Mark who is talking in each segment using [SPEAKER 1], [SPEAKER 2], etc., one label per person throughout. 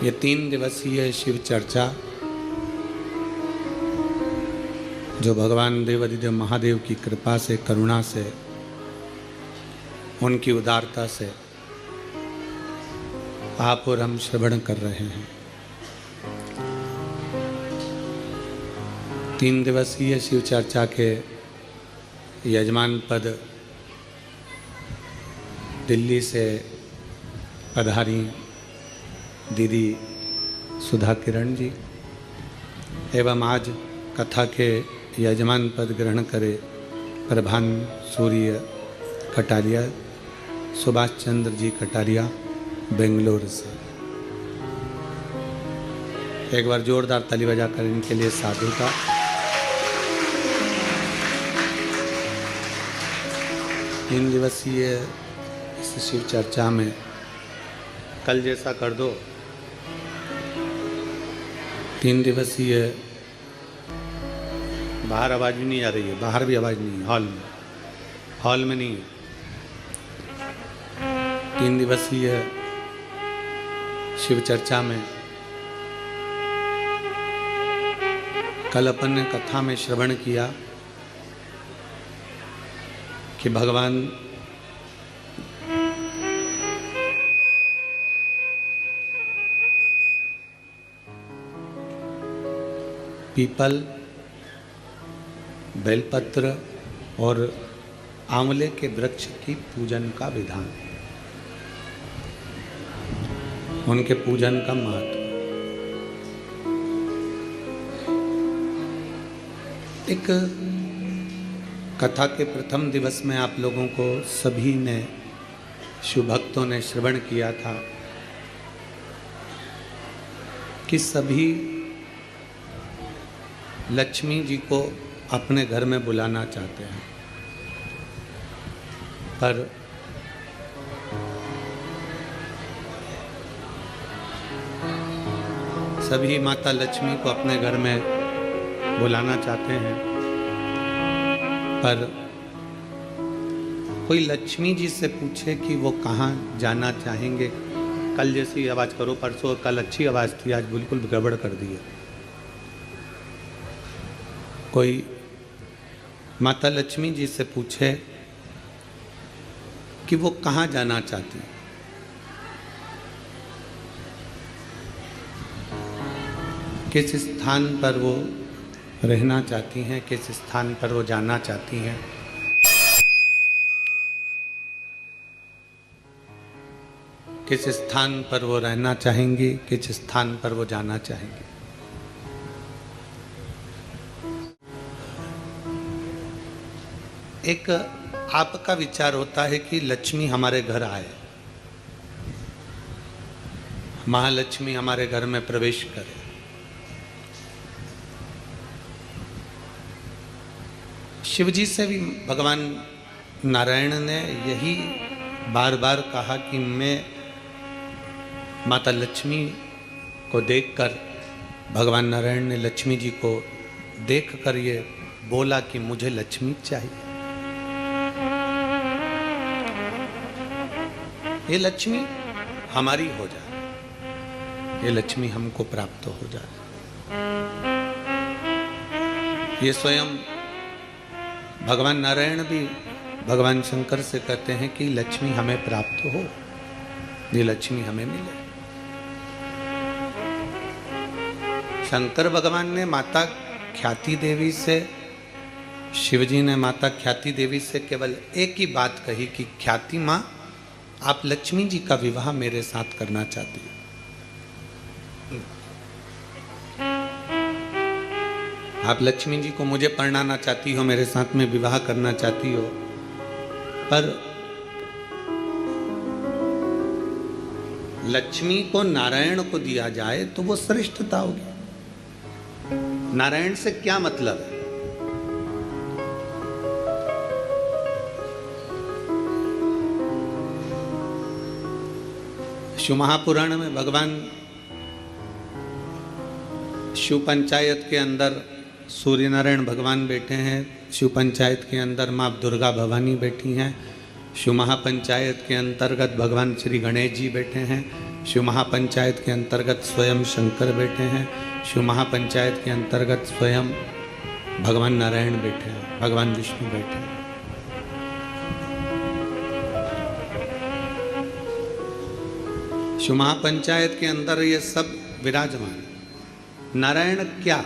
[SPEAKER 1] ये 3 दिवसीय शिव चर्चा जो भगवान देवाधिदेव महादेव की कृपा से, करुणा से, उनकी उदारता से आप और हम श्रवण कर रहे हैं। 3 दिवसीय शिव चर्चा के यजमान पद दिल्ली से पधारी दीदी सुधा किरण जी एवं आज कथा के यजमान पद ग्रहण करे प्रभान सूर्य कटारिया, सुभाष चंद्र जी कटारिया बेंगलोर से। एक बार जोरदार ताली बजाकर इनके लिए साधु का। तीन दिवसीय इस शिव चर्चा में कल जैसा कर दो। 3 दिवसीय बाहर आवाज़ भी नहीं आ रही है, बाहर भी आवाज़ नहीं है, हॉल में नहीं है। 3 दिवसीय शिव चर्चा में कल अपन ने कथा में श्रवण किया कि भगवान पीपल, बेलपत्र और आंवले के वृक्ष की पूजन का विधान, उनके पूजन का महत्व। एक कथा के प्रथम दिवस में आप लोगों को सभी ने, शिव भक्तों ने श्रवण किया था कि सभी लक्ष्मी जी को अपने घर में बुलाना चाहते हैं, पर सभी माता लक्ष्मी को अपने घर में बुलाना चाहते हैं, पर कोई लक्ष्मी जी से पूछे कि वो कहाँ जाना चाहेंगे। कल जैसी आवाज़ करो, परसों कल अच्छी आवाज़ थी, आज बिल्कुल गड़बड़ कर दी है। कोई माता लक्ष्मी जी से पूछे कि वो कहाँ जाना चाहती हैं, किस स्थान पर वो रहना चाहती हैं, किस स्थान पर वो जाना चाहती हैं, किस स्थान पर वो रहना चाहेंगी, किस स्थान पर वो जाना चाहेंगी। एक आपका विचार होता है कि लक्ष्मी हमारे घर आए, महालक्ष्मी हमारे घर में प्रवेश करे। शिवजी से भी भगवान नारायण ने यही बार बार कहा कि मैं माता लक्ष्मी को देखकर, भगवान नारायण ने लक्ष्मी जी को देखकर ये बोला कि मुझे लक्ष्मी चाहिए, ये लक्ष्मी हमारी हो जाए, ये लक्ष्मी हमको प्राप्त हो जाए। ये स्वयं भगवान नारायण भी भगवान शंकर से कहते हैं कि लक्ष्मी हमें प्राप्त हो, ये लक्ष्मी हमें मिले। शंकर भगवान ने माता ख्याति देवी से, शिवजी ने माता ख्याति देवी से केवल एक ही बात कही कि ख्याति माँ, आप लक्ष्मी जी का विवाह मेरे साथ करना चाहती हो। आप लक्ष्मी जी को मुझे परणाना चाहती हो, मेरे साथ में विवाह करना चाहती हो, पर लक्ष्मी को नारायण को दिया जाए तो वो श्रेष्ठता होगी। नारायण से क्या मतलब है? शिव महापुराण में भगवान शिव पंचायत के अंदर सूर्य नारायण भगवान बैठे हैं, शिव पंचायत के अंदर माँ दुर्गा भवानी बैठी हैं, शिव महापंचायत के अंतर्गत भगवान श्री गणेश जी बैठे हैं, शिव महापंचायत के अंतर्गत स्वयं शंकर बैठे हैं, शिव महापंचायत के अंतर्गत स्वयं भगवान नारायण बैठे हैं, भगवान विष्णु बैठे हैं। शिव महापंचायत के अंदर ये सब विराजमान। नारायण क्या?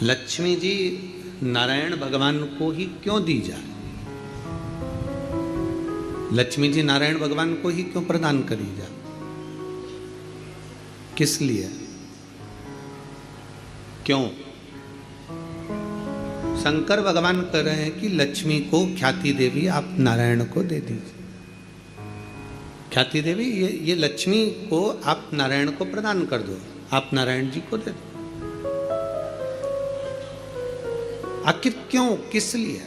[SPEAKER 1] लक्ष्मी जी नारायण भगवान को ही क्यों दी जाए? लक्ष्मी जी नारायण भगवान को ही क्यों प्रदान करी जाए? किस लिए? क्यों? शंकर भगवान कह रहे हैं कि लक्ष्मी को ख्याति देवी आप नारायण को दे दीजिए। ख्याति देवी ये लक्ष्मी को आप नारायण को प्रदान कर दो, आप नारायण जी को दे दो। आखिर क्यों, किस लिए?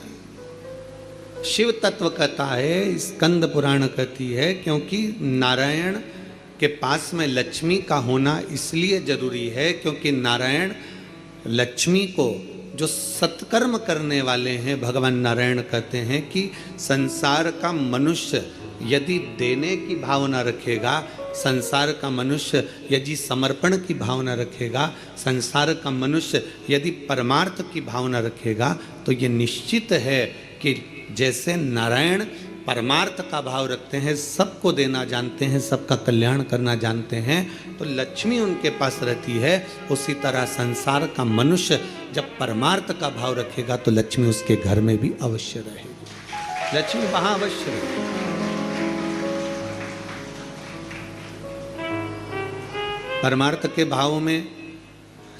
[SPEAKER 1] शिव तत्व कहता है, स्कंद पुराण कहती है, क्योंकि नारायण के पास में लक्ष्मी का होना इसलिए जरूरी है क्योंकि नारायण लक्ष्मी को, जो सत्कर्म करने वाले हैं, भगवान नारायण कहते हैं कि संसार का मनुष्य यदि देने की भावना रखेगा, संसार का मनुष्य यदि समर्पण की भावना रखेगा, संसार का मनुष्य यदि परमार्थ की भावना रखेगा, तो ये निश्चित है कि जैसे नारायण परमार्थ का भाव रखते हैं, सबको देना जानते हैं, सबका कल्याण करना जानते हैं, तो लक्ष्मी उनके पास रहती है। उसी तरह संसार का मनुष्य जब परमार्थ का भाव रखेगा तो लक्ष्मी उसके घर में भी अवश्य रहेगी, लक्ष्मी वहां अवश्य रहेगी। परमार्थ के भाव में,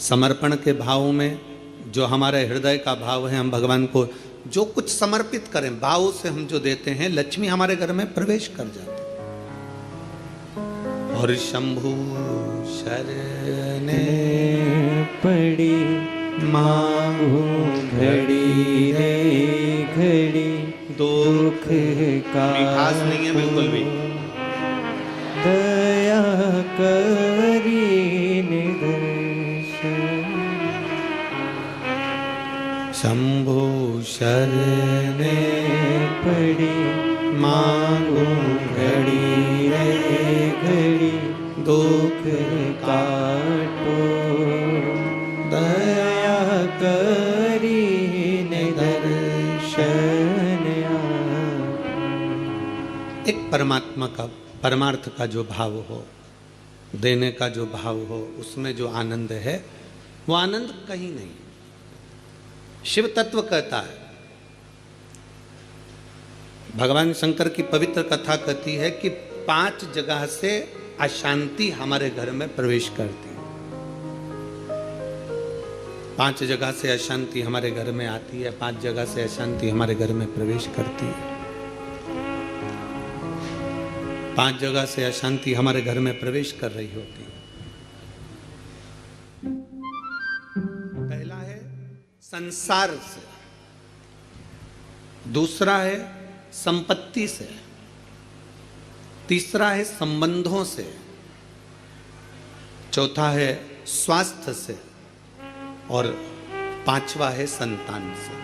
[SPEAKER 1] समर्पण के भाव में, जो हमारे हृदय का भाव है, हम भगवान को जो कुछ समर्पित करें, भाव से हम जो देते हैं, लक्ष्मी हमारे घर में प्रवेश कर जाती। और शंभु शरणे
[SPEAKER 2] पड़ी मांगू घड़ी रे घड़ी, दुख का
[SPEAKER 1] मिठास नहीं है बिल्कुल भी।
[SPEAKER 2] दया करी निदर्शन,
[SPEAKER 1] शंभु शरणे
[SPEAKER 2] पड़ी
[SPEAKER 1] मांगू
[SPEAKER 2] घड़ी रे घड़ी,
[SPEAKER 1] दुख
[SPEAKER 2] काटो दया करी निदर्शन।
[SPEAKER 1] एक परमात्मा का, परमार्थ का जो भाव हो, देने का जो भाव हो, उसमें जो आनंद है, वो आनंद कहीं नहीं। शिव तत्व कहता है, भगवान शंकर की पवित्र कथा कहती है कि 5 जगह से अशांति हमारे घर में प्रवेश करती है। 5 जगह से अशांति हमारे घर में आती है, 5 जगह से अशांति हमारे घर में प्रवेश करती है। 5 जगह से अशांति हमारे घर में प्रवेश कर रही होती है। पहला है संसार से, दूसरा है संपत्ति से, तीसरा है संबंधों से, चौथा है स्वास्थ्य से, और 5वां है संतान से।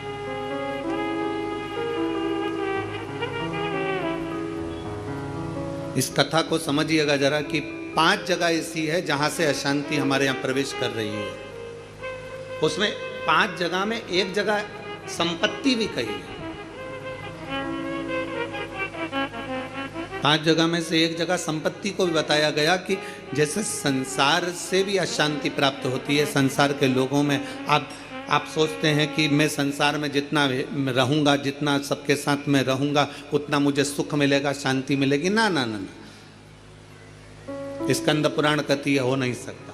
[SPEAKER 1] इस कथा को समझिएगा जरा कि 5 जगह ऐसी है जहां से अशांति हमारे यहां प्रवेश कर रही है। उसमें 5 जगह में एक जगह संपत्ति भी कही है। 5 जगह में से एक जगह संपत्ति को भी बताया गया कि जैसे संसार से भी अशांति प्राप्त होती है। संसार के लोगों में आप सोचते हैं कि मैं संसार में जितना रहूंगा, जितना सबके साथ में रहूंगा, उतना मुझे सुख मिलेगा, शांति मिलेगी। ना ना ना, स्कंद पुराण कहती है हो नहीं सकता।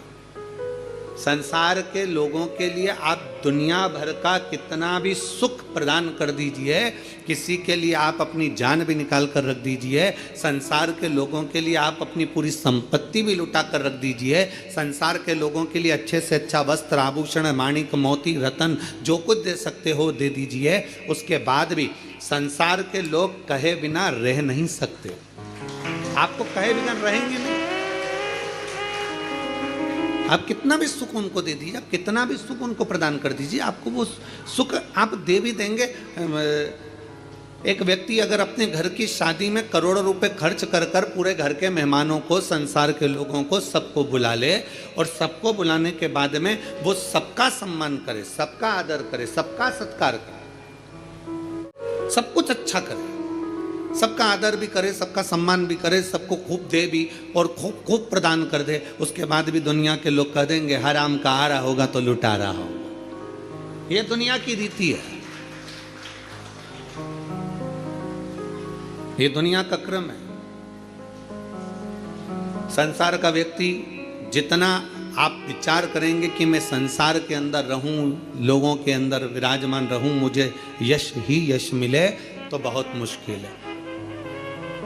[SPEAKER 1] संसार के लोगों के लिए आप दुनिया भर का कितना भी सुख प्रदान कर दीजिए, किसी के लिए आप अपनी जान भी निकाल कर रख दीजिए, संसार के लोगों के लिए आप अपनी पूरी संपत्ति भी लुटा कर रख दीजिए, संसार के लोगों के लिए अच्छे से अच्छा वस्त्र, आभूषण, माणिक, मोती, रतन, जो कुछ दे सकते हो दे दीजिए। उसके बाद भी संसार के लोग कहे बिना रह नहीं सकते। आपको कहे बिना रहेंगे नहीं। आप कितना भी सुख उनको दे दीजिए, आप कितना भी सुख उनको प्रदान कर दीजिए, आपको वो सुख आप दे भी देंगे। एक व्यक्ति अगर अपने घर की शादी में करोड़ों रुपए खर्च कर कर पूरे घर के मेहमानों को, संसार के लोगों को, सबको बुला ले और सबको बुलाने के बाद में वो सबका सम्मान करे, सबका आदर करे, सबका सत्कार करे, सब कुछ अच्छा करे, सबका आदर भी करे, सबका सम्मान भी करे, सबको खूब दे भी और खूब खूब प्रदान कर दे, उसके बाद भी दुनिया के लोग कह देंगे हराम का आ रहा होगा तो लुटा रहा होगा। ये दुनिया की रीति है, ये दुनिया का क्रम है। संसार का व्यक्ति जितना आप विचार करेंगे कि मैं संसार के अंदर रहूं, लोगों के अंदर विराजमान रहूं, मुझे यश ही यश मिले, तो बहुत मुश्किल है।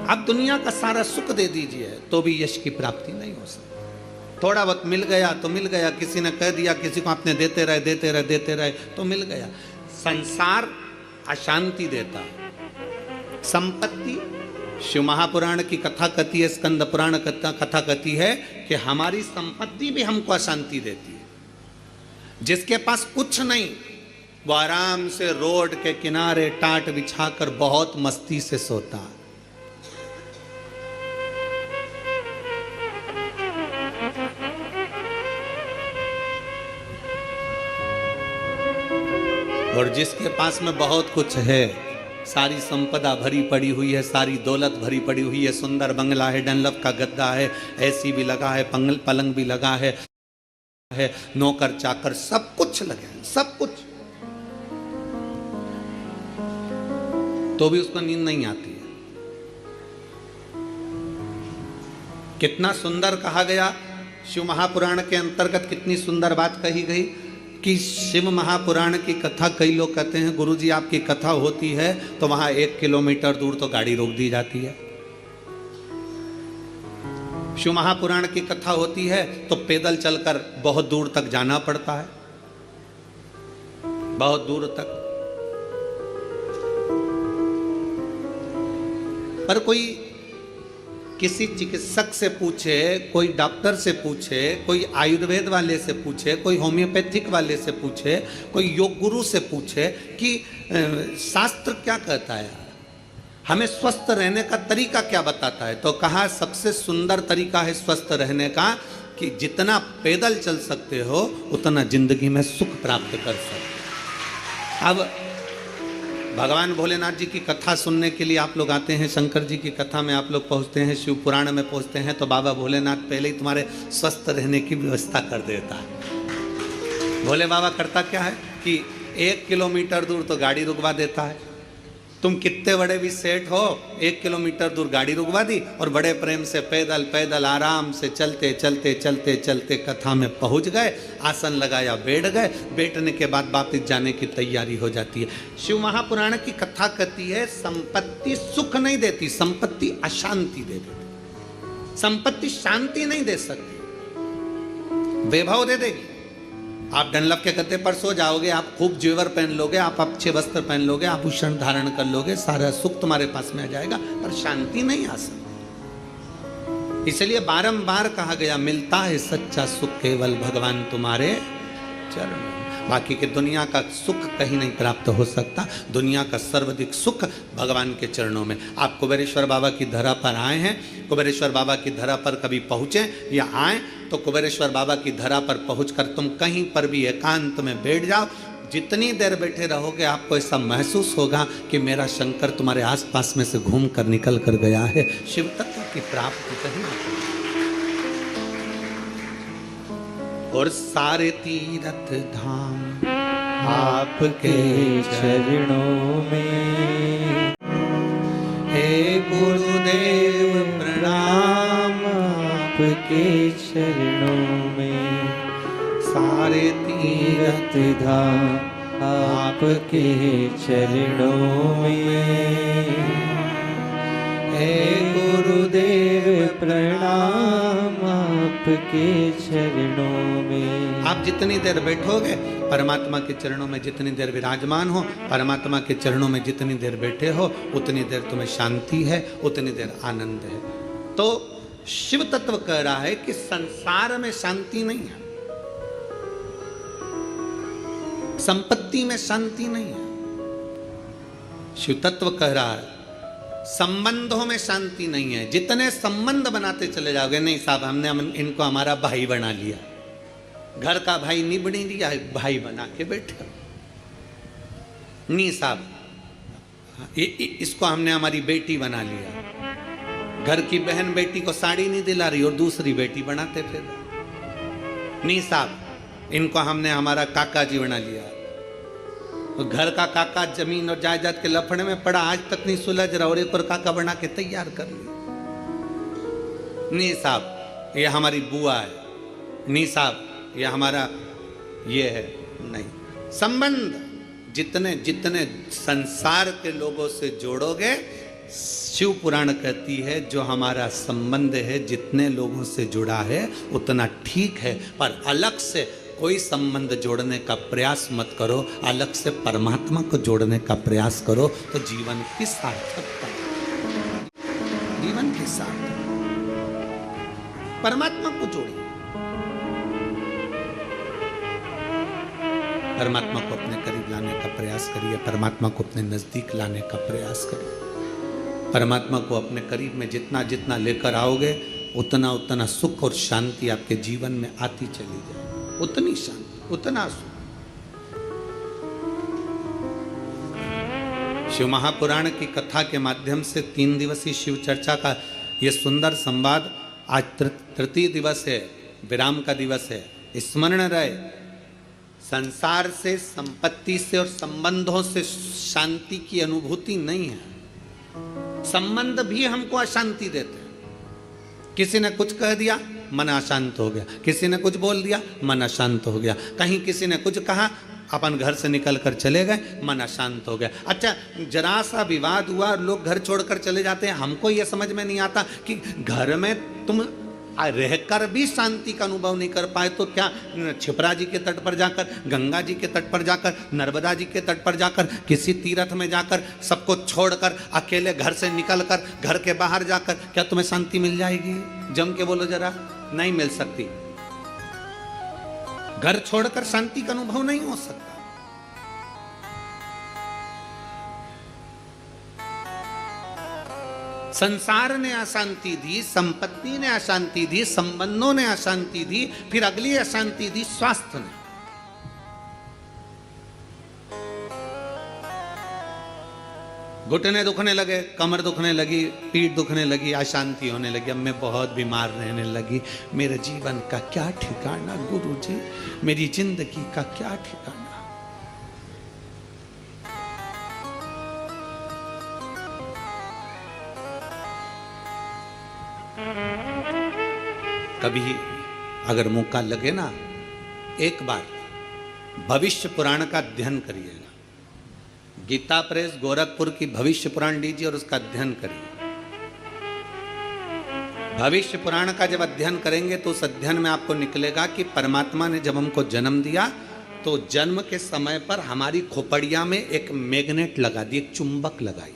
[SPEAKER 1] आप दुनिया का सारा सुख दे दीजिए तो भी यश की प्राप्ति नहीं हो सकती। थोड़ा वक्त मिल गया तो मिल गया, किसी ने कह दिया, किसी को आपने देते रहे देते रहे देते रहे तो मिल गया। संसार अशांति देता है। संपत्ति, शिव महापुराण की कथा कहती है, स्कंद पुराण कथा कहती है कि हमारी संपत्ति भी हमको अशांति देती है। जिसके पास कुछ नहीं वो आराम से रोड के किनारे टाट बिछाकर बहुत मस्ती से सोता है। और जिसके पास में बहुत कुछ है, सारी संपदा भरी पड़ी हुई है, सारी दौलत भरी पड़ी हुई है, सुंदर बंगला है, डनलप का गद्दा है, एसी भी लगा है, पलंग भी लगा है, नौकर चाकर सब कुछ लगे हैं, सब कुछ, तो भी उसको नींद नहीं आती है। कितना सुंदर कहा गया शिव महापुराण के अंतर्गत, कितनी सुंदर बात कही गई कि शिव महापुराण की कथा, कई लोग कहते हैं गुरुजी आपकी कथा होती है तो वहां 1 किलोमीटर दूर तो गाड़ी रोक दी जाती है। शिव महापुराण की कथा होती है तो पैदल चलकर बहुत दूर तक जाना पड़ता है, बहुत दूर तक। पर कोई किसी चिकित्सक से पूछे, कोई डॉक्टर से पूछे, कोई आयुर्वेद वाले से पूछे, कोई होम्योपैथिक वाले से पूछे, कोई योग गुरु से पूछे कि शास्त्र क्या कहता है, हमें स्वस्थ रहने का तरीका क्या बताता है, तो कहा सबसे सुंदर तरीका है स्वस्थ रहने का कि जितना पैदल चल सकते हो उतना जिंदगी में सुख प्राप्त कर सकते। अब भगवान भोलेनाथ जी की कथा सुनने के लिए आप लोग आते हैं, शंकर जी की कथा में आप लोग पहुंचते हैं, शिव पुराण में पहुंचते हैं, तो बाबा भोलेनाथ पहले ही तुम्हारे स्वस्थ रहने की व्यवस्था कर देता है। भोले बाबा करता क्या है कि 1 किलोमीटर दूर तो गाड़ी रुकवा देता है। तुम कितने बड़े भी सेठ हो, 1 किलोमीटर दूर गाड़ी रुकवा दी और बड़े प्रेम से पैदल पैदल आराम से चलते चलते चलते चलते कथा में पहुंच गए, आसन लगाया, बैठ गए, बैठने के बाद वापिस जाने की तैयारी हो जाती है। शिव महापुराण की कथा कहती है संपत्ति सुख नहीं देती, संपत्ति अशांति दे देती। संपत्ति शांति नहीं दे सकती, वैभव दे देगी। आप डनलप के गद्दे पर सो जाओगे, आप खूब जेवर पहन लोगे, आप अच्छे वस्त्र पहन लोगे, आभूषण धारण कर लोगे, सारा सुख तुम्हारे पास में आ जाएगा, पर शांति नहीं आ सकती। इसलिए बारंबार कहा गया मिलता है सच्चा सुख केवल भगवान तुम्हारे चरणों। बाकी के दुनिया का सुख कहीं नहीं प्राप्त हो सकता। दुनिया का सर्वाधिक सुख भगवान के चरणों में। आप कुबेरेश्वर बाबा की धरा पर आए हैं, कुबेरेश्वर बाबा की धरा पर कभी पहुँचे या आए तो कुबेरेश्वर बाबा की धरा पर पहुंचकर तुम कहीं पर भी एकांत में बैठ जाओ, जितनी देर बैठे रहोगे आपको ऐसा महसूस होगा कि मेरा शंकर तुम्हारे आसपास में से घूम कर निकल कर गया है। शिव तत्व की प्राप्ति कहीं नहीं। और सारे तीर्थ धाम
[SPEAKER 2] आपके चरणों में,
[SPEAKER 1] हे गुरुदेव प्रणाम
[SPEAKER 2] आपके चरणों में।
[SPEAKER 1] सारे
[SPEAKER 2] तीर्थ धाम आपके चरणों में,
[SPEAKER 1] हे
[SPEAKER 2] गुरुदेव प्रणाम आपके चरणों में।
[SPEAKER 1] आप जितनी देर बैठोगे परमात्मा के चरणों में, जितनी देर विराजमान हो परमात्मा के चरणों में, जितनी देर बैठे हो उतनी देर तुम्हें शांति है, उतनी देर आनंद है। तो शिव तत्व कह रहा है कि संसार में शांति नहीं है, संपत्ति में शांति नहीं है। शिव तत्व कह रहा है संबंधों में शांति नहीं है। जितने संबंध बनाते चले जाओगे, नहीं साहब हमने इनको हमारा भाई बना लिया, घर का भाई नहीं बनी लिया, भाई बना के बैठे। नहीं साहब इसको हमने हमारी बेटी बना लिया, घर की बहन बेटी को साड़ी नहीं दिला रही और दूसरी बेटी बनाते फिर। नहीं साहब इनको हमने हमारा काका जी बना लिया, तो घर का काका जमीन और जायदाद के लफड़े में पड़ा, आज तक नहीं सुलझ रहा और एक और काका बना के तैयार कर लिया। नहीं साहब ये हमारी बुआ है, नहीं साहब ये हमारा ये है। नहीं, संबंध जितने जितने संसार के लोगों से जोड़ोगे, शिव पुराण कहती है जो हमारा संबंध है जितने लोगों से जुड़ा है उतना ठीक है, पर अलग से कोई संबंध जोड़ने का प्रयास मत करो, अलग से परमात्मा को जोड़ने का प्रयास करो तो जीवन की सार्थकता, जीवन के साथ परमात्मा को जोड़िए, परमात्मा को अपने करीब लाने का प्रयास करिए, परमात्मा को अपने नजदीक लाने का प्रयास करिए। परमात्मा को अपने करीब में जितना जितना लेकर आओगे उतना उतना सुख और शांति आपके जीवन में आती चली जाए, उतनी शांति उतना सुख। शिव महापुराण की कथा के माध्यम से 3 दिवसीय शिव चर्चा का यह सुंदर संवाद आज तृतीय दिवस है, विराम का दिवस है। स्मरण रहे, संसार से, संपत्ति से और संबंधों से शांति की अनुभूति नहीं है। संबंध भी हमको अशांति देते हैं। किसी ने कुछ कह दिया मन अशांत हो गया, किसी ने कुछ बोल दिया मन अशांत हो गया, कहीं किसी ने कुछ कहा अपन घर से निकल कर चले गए मन अशांत हो गया। अच्छा जरा सा विवाद हुआ और लोग घर छोड़कर चले जाते हैं। हमको यह समझ में नहीं आता कि घर में तुम रहकर भी शांति का अनुभव नहीं कर पाए तो क्या छिपरा जी के तट पर जाकर, गंगा जी के तट पर जाकर, नर्मदा जी के तट पर जाकर, किसी तीर्थ में जाकर, सबको छोड़कर अकेले घर से निकलकर घर के बाहर जाकर क्या तुम्हें शांति मिल जाएगी? जम के बोलो जरा, नहीं मिल सकती। घर छोड़कर शांति का अनुभव नहीं हो सकता। संसार ने अशांति दी, संपत्ति ने अशांति दी, संबंधों ने अशांति दी, फिर अगली अशांति दी स्वास्थ्य ने। घुटने दुखने लगे, कमर दुखने लगी, पीठ दुखने लगी, अशांति होने लगी, अब मैं बहुत बीमार रहने लगी, मेरे जीवन का क्या ठिकाना गुरुजी, मेरी जिंदगी का क्या ठिकाना। कभी अगर मौका लगे ना, एक बार भविष्य पुराण का अध्ययन करिएगा। गीता प्रेस गोरखपुर की भविष्य पुराण लीजिए और उसका अध्ययन करिए। भविष्य पुराण का जब अध्ययन करेंगे तो उस अध्ययन में आपको निकलेगा कि परमात्मा ने जब हमको जन्म दिया तो जन्म के समय पर हमारी खोपड़िया में एक मैग्नेट लगा दी, एक चुंबक लगाई।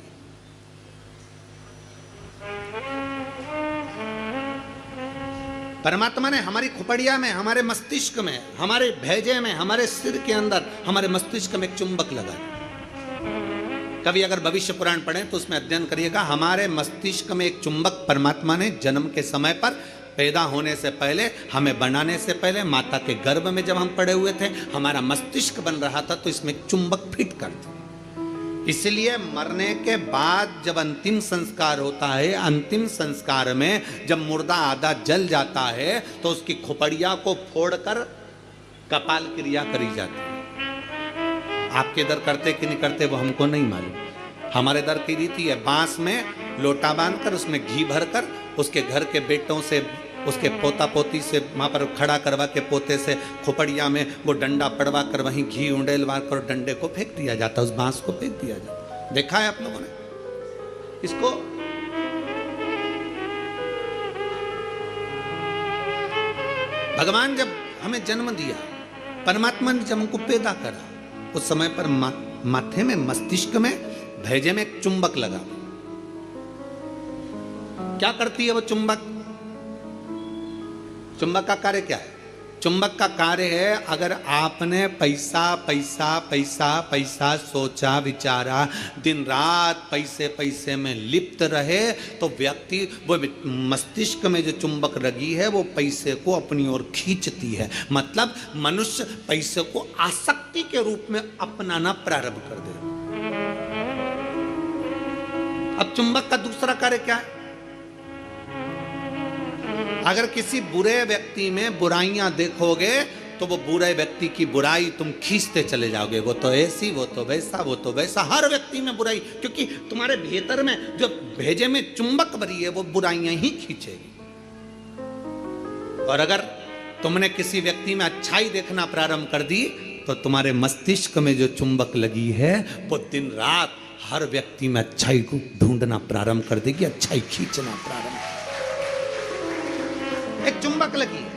[SPEAKER 1] परमात्मा ने हमारी खोपड़िया में, हमारे मस्तिष्क में, हमारे भेजे में, हमारे सिर के अंदर, हमारे मस्तिष्क में एक चुंबक लगा। कभी अगर भविष्य पुराण पढ़ें तो उसमें अध्ययन करिएगा, हमारे मस्तिष्क में एक चुंबक परमात्मा ने जन्म के समय पर, पैदा होने से पहले, हमें बनाने से पहले, माता के गर्भ में जब हम पड़े हुए थे, हमारा मस्तिष्क बन रहा था तो इसमें एक चुंबक फिट कर दिया। इसलिए मरने के बाद जब अंतिम संस्कार होता है, अंतिम संस्कार में जब मुर्दा आधा जल जाता है तो उसकी खोपड़िया को फोड़कर कपाल क्रिया करी जाती है। आपके इधर करते कि नहीं करते वो हमको नहीं मालूम। हमारे इधर की रीति है, बांस में लोटा बांधकर उसमें घी भरकर उसके घर के बेटों से, उसके पोता पोती से वहाँ पर खड़ा करवा के पोते से खोपड़िया में वो डंडा पड़वा कर वहीं घी उंडेलवा कर डंडे को फेंक दिया जाता, उस बांस को फेंक दिया जाता। देखा है आप लोगों ने इसको? भगवान जब हमें जन्म दिया, परमात्मा ने जब हमको पैदा करा, उस समय पर माथे में, मस्तिष्क में, भेजे में एक चुंबक लगा। क्या करती है वो चुंबक? चुंबक का कार्य क्या है? चुंबक का कार्य है, अगर आपने पैसा पैसा पैसा पैसा सोचा विचारा, दिन रात पैसे पैसे में लिप्त रहे, तो व्यक्ति वो मस्तिष्क में जो चुंबक लगी है वो पैसे को अपनी ओर खींचती है। मतलब मनुष्य पैसे को आसक्ति के रूप में अपनाना प्रारंभ कर दे। अब चुंबक का दूसरा कार्य क्या है? अगर किसी बुरे व्यक्ति में बुराइयां देखोगे तो वो बुरे व्यक्ति की बुराई तुम खींचते चले जाओगे। वो तो ऐसी, वो तो वैसा, वो तो वैसा, हर व्यक्ति में बुराई, क्योंकि तुम्हारे भीतर में जो भेजे में चुंबक भरी है वो बुराइयां ही खींचेगी। और अगर तुमने किसी व्यक्ति में अच्छाई देखना प्रारंभ कर दी तो तुम्हारे मस्तिष्क में जो चुंबक लगी है वो दिन रात हर व्यक्ति में अच्छाई को ढूंढना प्रारंभ कर देगी, अच्छाई खींचना प्रारंभ। एक चुंबक लगी है।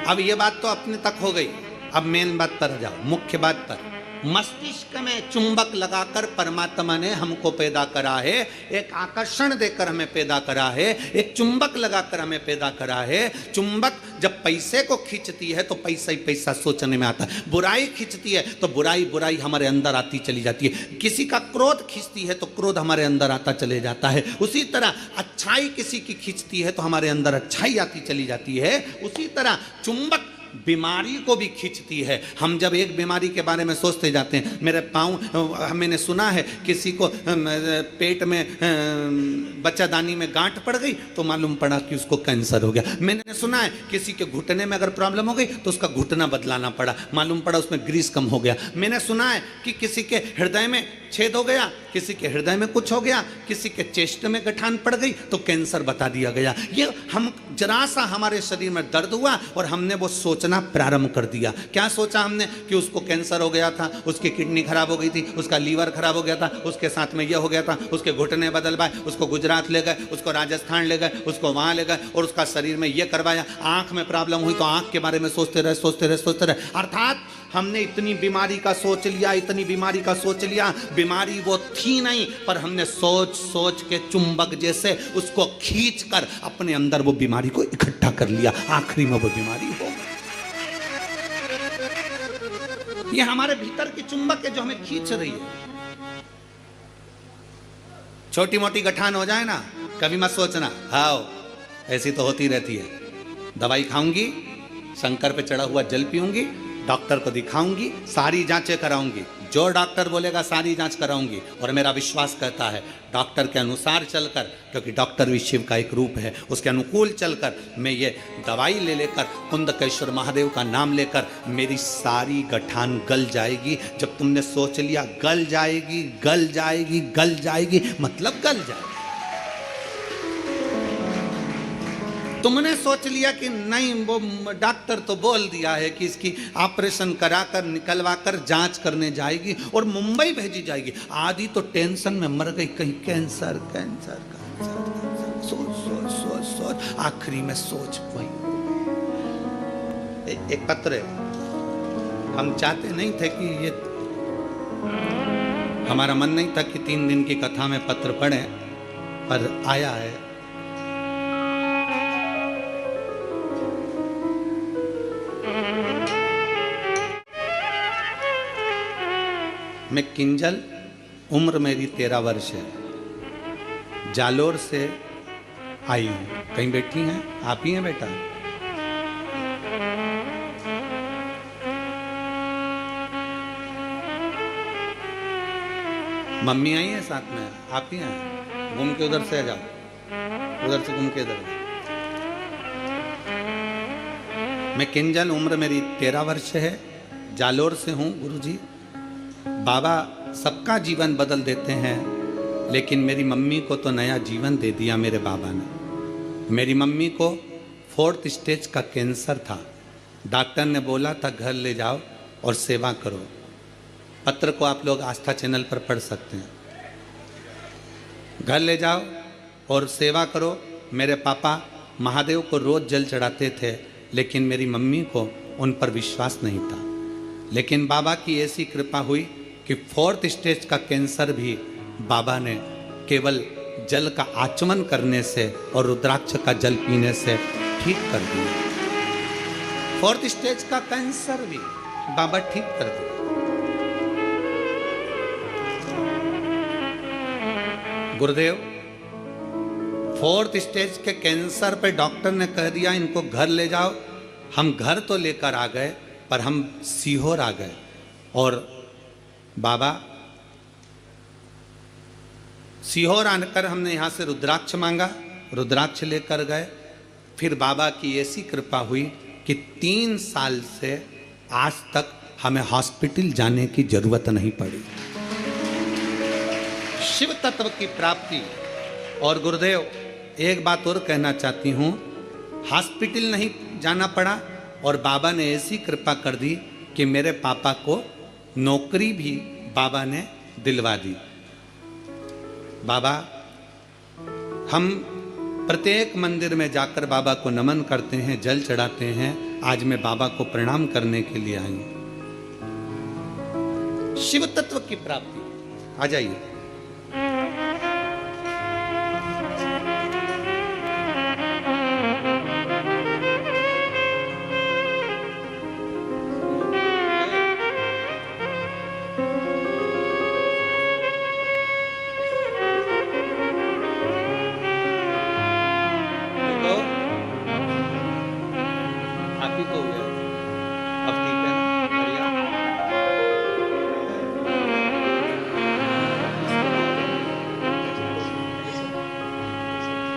[SPEAKER 1] अब ये बात तो अपने तक हो गई। अब मेन बात पर आ जाओ, मुख्य बात पर। मस्तिष्क में चुंबक लगाकर परमात्मा ने हमको पैदा करा है, एक आकर्षण देकर हमें पैदा करा है, एक चुंबक लगाकर हमें पैदा करा है। चुंबक जब पैसे को खींचती है तो पैसा ही पैसा सोचने में आता है, बुराई खींचती है तो बुराई बुराई हमारे अंदर आती चली जाती है, किसी का क्रोध खींचती है तो क्रोध हमारे अंदर आता चले जाता है। उसी तरह अच्छाई किसी की खींचती है तो हमारे अंदर अच्छाई आती चली जाती है। उसी तरह चुंबक बीमारी को भी खींचती है। हम जब एक बीमारी के बारे में सोचते जाते हैं, मेरे पाँव, मैंने सुना है किसी को पेट में बच्चादानी में गांठ पड़ गई तो मालूम पड़ा कि उसको कैंसर हो गया। मैंने सुना है किसी के घुटने में अगर प्रॉब्लम हो गई तो उसका घुटना बदलाना पड़ा, मालूम पड़ा उसमें ग्रीस कम हो गया। मैंने सुना है कि किसी के हृदय में छेद हो गया, किसी के हृदय में कुछ हो गया, किसी के चेस्ट में गठान पड़ गई तो कैंसर बता दिया गया। ये हम जरा सा हमारे शरीर में दर्द हुआ और हमने वो सोचना प्रारंभ कर दिया। क्या सोचा हमने? कि उसको कैंसर हो गया था, उसकी किडनी खराब हो गई थी, उसका लीवर खराब हो गया था, उसके साथ में ये हो गया था, उसके घुटने बदलवाए, उसको गुजरात ले गए, उसको राजस्थान ले गए, उसको वहां ले गए और उसका शरीर में ये करवाया। आंख में प्रॉब्लम हुई तो आंख के बारे में सोचते रहे सोचते रहे सोचते रहे। अर्थात हमने इतनी बीमारी का सोच लिया, इतनी बीमारी का सोच लिया, बीमारी वो थी नहीं, पर हमने सोच सोच के चुंबक जैसे उसको खींच कर अपने अंदर वो बीमारी को इकट्ठा कर लिया। आखिरी में वो बीमारी हो गई। ये हमारे भीतर की चुंबक है जो हमें खींच रही है। छोटी मोटी गठान हो जाए ना, कभी मत सोचना हाओ ऐसी तो होती रहती है, दवाई खाऊंगी, शंकर पे चढ़ा हुआ जल पीऊंगी, डॉक्टर को दिखाऊंगी, सारी जांचें कराऊंगी, जो डॉक्टर बोलेगा सारी जांच कराऊंगी। और मेरा विश्वास कहता है डॉक्टर के अनुसार चलकर, क्योंकि डॉक्टर भी शिव का एक रूप है, उसके अनुकूल चलकर मैं ये दवाई ले लेकर कुंदकेश्वर महादेव का नाम लेकर मेरी सारी गठान गल जाएगी। जब तुमने सोच लिया गल जाएगी गल जाएगी गल जाएगी, मतलब गल जाएगी। तुमने सोच लिया कि नहीं, वो डॉक्टर तो बोल दिया है कि इसकी ऑपरेशन कराकर निकलवाकर जांच करने जाएगी और मुंबई भेजी जाएगी। आधी तो टेंशन में मर गई, कहीं कैंसर कैंसर कैंसर, सोच सोच सोच सोच, आखिरी में सोच वही। एक पत्र है, हम चाहते नहीं थे कि ये, हमारा मन नहीं था कि 3 दिन की कथा में पत्र पढ़े, पर आया है। मैं किंजल, उम्र मेरी 13 वर्ष है, जालोर से आई हूँ। कहीं बैठी हैं? आप ही हैं बेटा? मम्मी आई है साथ में? आप ही हैं? घूम के उधर से आ जाओ, उधर से घूम के इधर। मैं किंजल, उम्र मेरी 13 वर्ष है, जालोर से हूँ गुरुजी। बाबा सबका जीवन बदल देते हैं, लेकिन मेरी मम्मी को तो नया जीवन दे दिया मेरे बाबा ने। मेरी मम्मी को 4th स्टेज का कैंसर था। डॉक्टर ने बोला था घर ले जाओ और सेवा करो। पत्र को आप लोग आस्था चैनल पर पढ़ सकते हैं। घर ले जाओ और सेवा करो। मेरे पापा महादेव को रोज जल चढ़ाते थे, लेकिन मेरी मम्मी को उन पर विश्वास नहीं था। लेकिन बाबा की ऐसी कृपा हुई कि 4th स्टेज का कैंसर भी बाबा ने केवल जल का आचमन करने से और रुद्राक्ष का जल पीने से ठीक कर दिया। 4th स्टेज का कैंसर भी बाबा ठीक कर दिया। गुरुदेव 4th स्टेज के कैंसर पे डॉक्टर ने कह दिया इनको घर ले जाओ। हम घर तो लेकर आ गए पर हम सीहोर आ गए और बाबा सीहोर आकर हमने यहाँ से रुद्राक्ष मांगा, रुद्राक्ष लेकर गए। फिर बाबा की ऐसी कृपा हुई कि 3 साल से आज तक हमें हॉस्पिटल जाने की जरूरत नहीं पड़ी। शिव तत्व की प्राप्ति। और गुरुदेव एक बात और कहना चाहती हूँ, हॉस्पिटल नहीं जाना पड़ा और बाबा ने ऐसी कृपा कर दी कि मेरे पापा को नौकरी भी बाबा ने दिलवा दी। बाबा हम प्रत्येक मंदिर में जाकर बाबा को नमन करते हैं, जल चढ़ाते हैं। आज मैं बाबा को प्रणाम करने के लिए आई हूं। शिव तत्व की प्राप्ति। आ जाइए।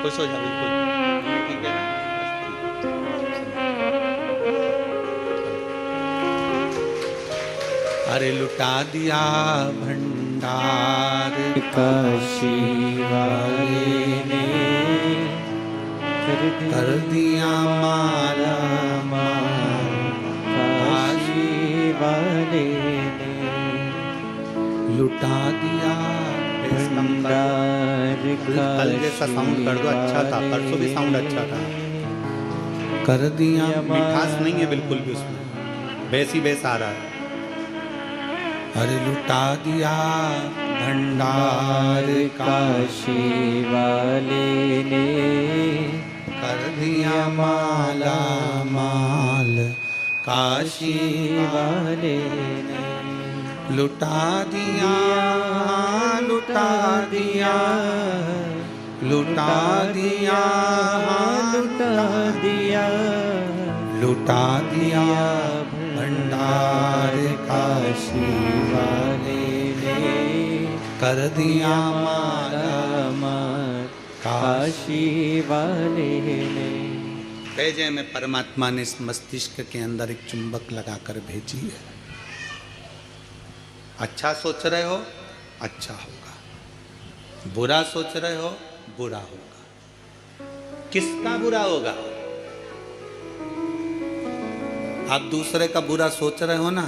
[SPEAKER 1] खुश हो जा, बिल्कुल ठीक है ना। अरे लुटा दिया भंडार
[SPEAKER 2] काशी वाले ने,
[SPEAKER 1] कर दिया माला माल
[SPEAKER 2] काशी वाले ने
[SPEAKER 1] लुटा दिया
[SPEAKER 2] भंडार।
[SPEAKER 1] कल जैसा साउंड कर दो, अच्छा था। परसों भी साउंड अच्छा था। कर दिया, मिठास नहीं है बिल्कुल भी उसमें, बेस ही बेस आ रहा है। अरे लुटा दिया भंडार
[SPEAKER 2] काशी वाले ने,
[SPEAKER 1] कर दिया माला माल काशी
[SPEAKER 2] वाले ने
[SPEAKER 1] लुटा दिया, लुटा दिया, लुटा दिया,
[SPEAKER 2] लुटा दिया,
[SPEAKER 1] लुटा दिया भंडार काशी
[SPEAKER 2] वाले ने
[SPEAKER 1] कर दिया
[SPEAKER 2] माला माल काशी वाले ने।
[SPEAKER 1] भेजे में परमात्मा ने इस मस्तिष्क के अंदर एक चुंबक लगाकर भेजी है। अच्छा सोच रहे हो, अच्छा होगा। बुरा सोच रहे हो, बुरा होगा। किसका बुरा होगा? आप दूसरे का बुरा सोच रहे हो ना,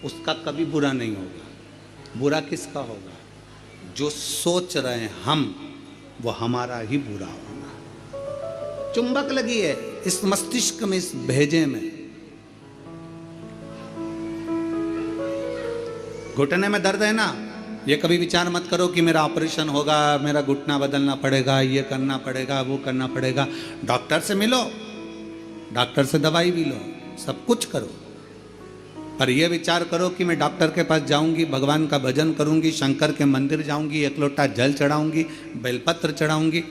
[SPEAKER 1] उसका कभी बुरा नहीं होगा। बुरा किसका होगा? जो सोच रहे हैं हम, वो हमारा ही बुरा होगा। चुंबक लगी है इस मस्तिष्क में, इस भेजे में। घुटने में दर्द है ना, ये कभी विचार मत करो कि मेरा ऑपरेशन होगा, मेरा घुटना बदलना पड़ेगा, ये करना पड़ेगा, वो करना पड़ेगा। डॉक्टर से मिलो, डॉक्टर से दवाई भी लो, सब कुछ करो। पर यह विचार करो कि मैं डॉक्टर के पास जाऊंगी, भगवान का भजन करूंगी, शंकर के मंदिर जाऊंगी, 1 लोटा जल चढ़ाऊंगी, बेलपत्र चढ़ाऊंगी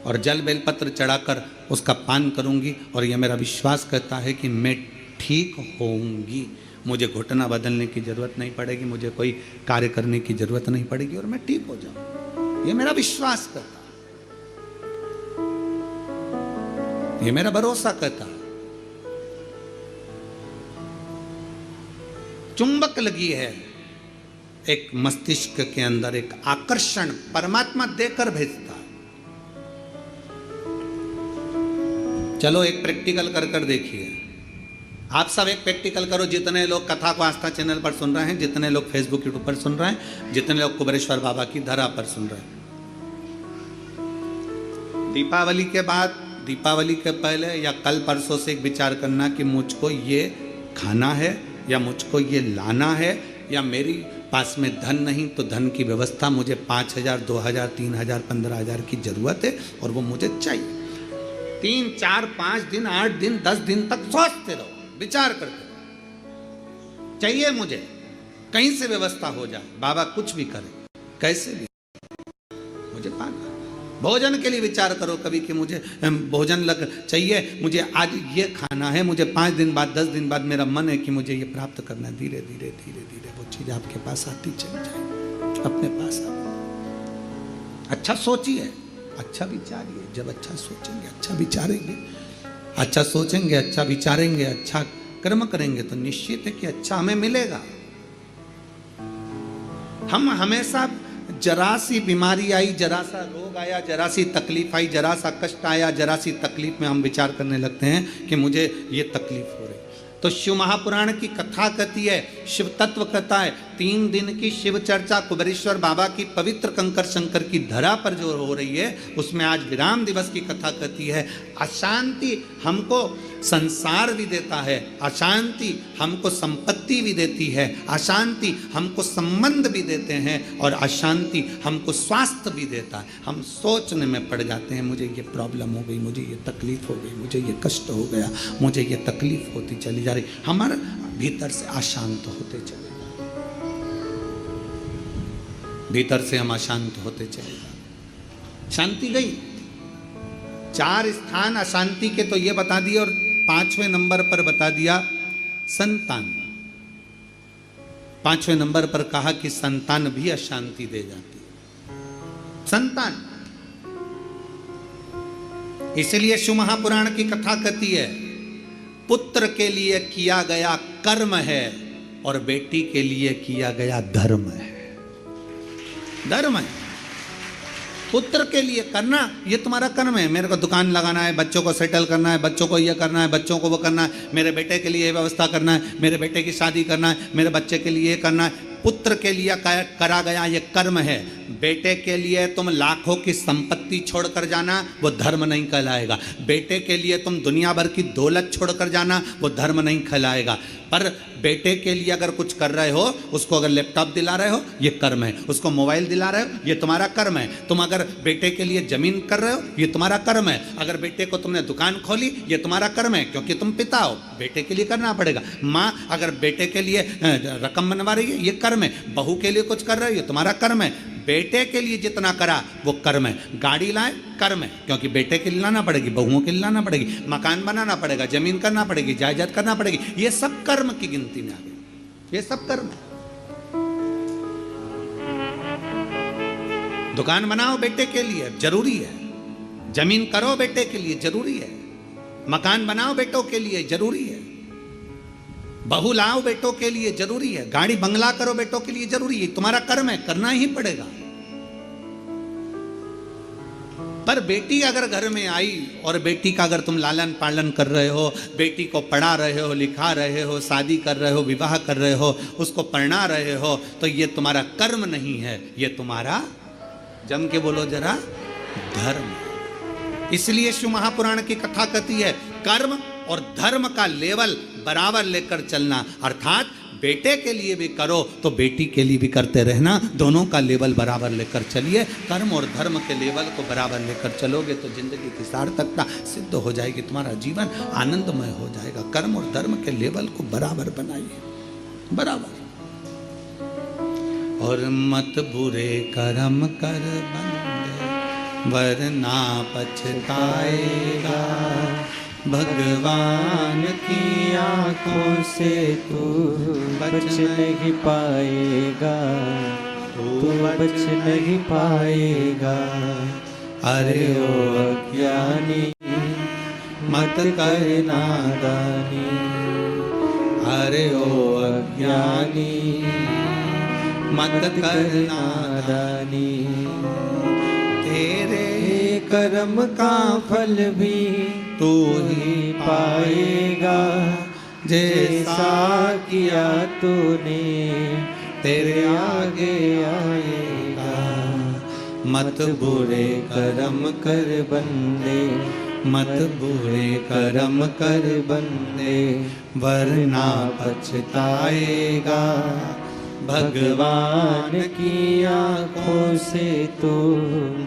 [SPEAKER 1] और जल बेलपत्र चढ़ाकर उसका पान करूंगी और यह मेरा विश्वास कहता है कि मैं ठीक होऊंगी। मुझे घुटना बदलने की जरूरत नहीं पड़ेगी, मुझे कोई कार्य करने की जरूरत नहीं पड़ेगी और मैं ठीक हो जाऊं। ये मेरा विश्वास कहता, ये मेरा भरोसा कहता। चुंबक लगी है एक मस्तिष्क के अंदर, एक आकर्षण परमात्मा देकर भेजता। चलो एक प्रैक्टिकल कर देखिए। आप सब एक प्रैक्टिकल करो। जितने लोग कथा को आस्था चैनल पर सुन रहे हैं, जितने लोग फेसबुक यूट्यूब पर सुन रहे हैं, जितने लोग कुबेरेश्वर बाबा की धरा पर सुन रहे हैं, दीपावली के बाद, दीपावली के पहले या कल परसों से एक विचार करना कि मुझको ये खाना है या मुझको ये लाना है, या मेरी पास में धन नहीं तो धन की व्यवस्था, मुझे 5,000, 2,000, 3,000, 15,000 की जरूरत है और वो मुझे चाहिए। 3, 4, 5 दिन, 8 दिन, 10 दिन तक सोचते रहो, विचार करते रहो। चाहिए मुझे, कहीं से व्यवस्था हो जाए, बाबा कुछ भी करे, कैसे भी मुझे पाना। भोजन के लिए विचार करो कभी कि मुझे भोजन लग चाहिए, मुझे आज ये खाना है, मुझे 5 दिन बाद, 10 दिन बाद मेरा मन है कि मुझे ये प्राप्त करना है। धीरे धीरे धीरे धीरे वो चीज आपके पास आती चली जाए, अपने पास आ। अच्छा सोचिए, अच्छा विचारिए। जब अच्छा सोचेंगे, अच्छा विचारेंगे, अच्छा सोचेंगे, अच्छा विचारेंगे, अच्छा कर्म करेंगे तो निश्चित है कि अच्छा हमें मिलेगा। हम हमेशा जरा सी बीमारी आई, जरा सा रोग आया, जरा सी तकलीफ आई, जरा सा कष्ट आया, जरा सी तकलीफ में हम विचार करने लगते हैं कि मुझे ये तकलीफ हो रही। तो शिव महापुराण की कथा कहती है, शिव तत्व कथा है, 3 दिन की शिव चर्चा कुबेरेश्वर बाबा की पवित्र कंकर शंकर की धरा पर जो हो रही है, उसमें आज विराम दिवस की कथा कहती है। अशांति हमको संसार भी देता है, अशांति हमको संपत्ति भी देती है, अशांति हमको संबंध भी देते हैं, और अशांति हमको स्वास्थ्य भी देता है। हम सोचने में पड़ जाते हैं, मुझे ये प्रॉब्लम हो गई, मुझे ये तकलीफ हो गई, मुझे ये कष्ट हो गया, मुझे ये तकलीफ होती चली जा रही, हमारे भीतर से अशांत होते चले, भीतर से हम अशांत होते चले जा रहे। शांति गई। 4 स्थान अशांति के तो ये बता दिए, और 5वें नंबर पर बता दिया संतान। 5वें नंबर पर कहा कि संतान भी अशांति दे जाती है। संतान, इसलिए शिव महापुराण की कथा कहती है, पुत्र के लिए किया गया कर्म है और बेटी के लिए किया गया धर्म है। धर्म है, पुत्र के लिए करना ये तुम्हारा कर्म है। मेरे को दुकान लगाना है, बच्चों को सेटल करना है, बच्चों को ये करना है, बच्चों को वो करना है, मेरे बेटे के लिए ये व्यवस्था करना है, मेरे बेटे की शादी करना है, मेरे बच्चे के लिए ये करना है। पुत्र के लिए करा गया ये कर्म है। बेटे के लिए तुम लाखों की संपत्ति छोड़कर जाना, वो धर्म नहीं कहलाएगा। बेटे के लिए तुम दुनिया भर की दौलत छोड़कर जाना, वो धर्म नहीं कहलाएगा। पर बेटे के लिए अगर कुछ कर रहे हो, उसको अगर लैपटॉप दिला रहे हो, ये कर्म है। उसको मोबाइल दिला रहे हो, ये तुम्हारा कर्म है। तुम अगर बेटे के लिए जमीन कर रहे हो, ये तुम्हारा कर्म है। अगर बेटे को तुमने दुकान खोली, ये तुम्हारा कर्म है, क्योंकि तुम पिता हो, बेटे के लिए करना पड़ेगा। माँ अगर बेटे के लिए रकम बनवा रही है, ये कर्म है। बहू के लिए कुछ कर रहे हो, ये तुम्हारा कर्म है। बेटे के लिए जितना करा वो कर्म है। गाड़ी लाए, कर्म है, क्योंकि बेटे के लिए लाना पड़ेगी, बहुओं के लिए लाना पड़ेगी, मकान बनाना पड़ेगा, जमीन करना पड़ेगी, जायदाद करना पड़ेगी। ये सब कर्म की गिनती में आ गए, ये सब कर्म। दुकान बनाओ बेटे के लिए, जरूरी है। जमीन करो बेटे के लिए, जरूरी है। मकान बनाओ बेटों के लिए, जरूरी है। बहू लाओ बेटों के लिए, जरूरी है। गाड़ी बंगला करो बेटों के लिए, जरूरी है। तुम्हारा कर्म है, करना ही पड़ेगा। पर बेटी अगर घर में आई और बेटी का अगर तुम लालन पालन कर रहे हो, बेटी को पढ़ा रहे हो, लिखा रहे हो, शादी कर रहे हो, विवाह कर रहे हो, उसको पढ़ा रहे हो, तो ये तुम्हारा कर्म नहीं है, ये तुम्हारा, जम के बोलो जरा, धर्म। इसलिए शिव महापुराण की कथा कहती है, कर्म और धर्म का लेवल बराबर लेकर चलना। अर्थात बेटे के लिए भी करो तो बेटी के लिए भी करते रहना, दोनों का लेवल बराबर लेकर चलिए। कर्म और धर्म के लेवल को बराबर लेकर चलोगे तो जिंदगी की सार्थकता सिद्ध हो जाएगी, तुम्हारा जीवन आनंदमय हो जाएगा। कर्म और धर्म के लेवल को बराबर बनाइए, बराबर। और मत बुरे कर्म कर बंदे, वरना पछताएगा। भगवान की आंखों से तू
[SPEAKER 2] बच नहीं पाएगा, तू बच नहीं पाएगा।
[SPEAKER 1] अरे
[SPEAKER 2] ओ अज्ञानी मत कर नादानी,
[SPEAKER 1] अरे
[SPEAKER 2] ओ अज्ञानी
[SPEAKER 1] मत कर
[SPEAKER 2] नादानी।
[SPEAKER 1] तेरे
[SPEAKER 2] कर्म का फल भी
[SPEAKER 1] तू
[SPEAKER 2] ही पाएगा, जैसा किया तूने तेरे आगे आएगा। मत बुरे कर्म कर बंदे, मत बुरे कर्म कर बंदे, वरना पछताएगा। भगवान की आंखों से तू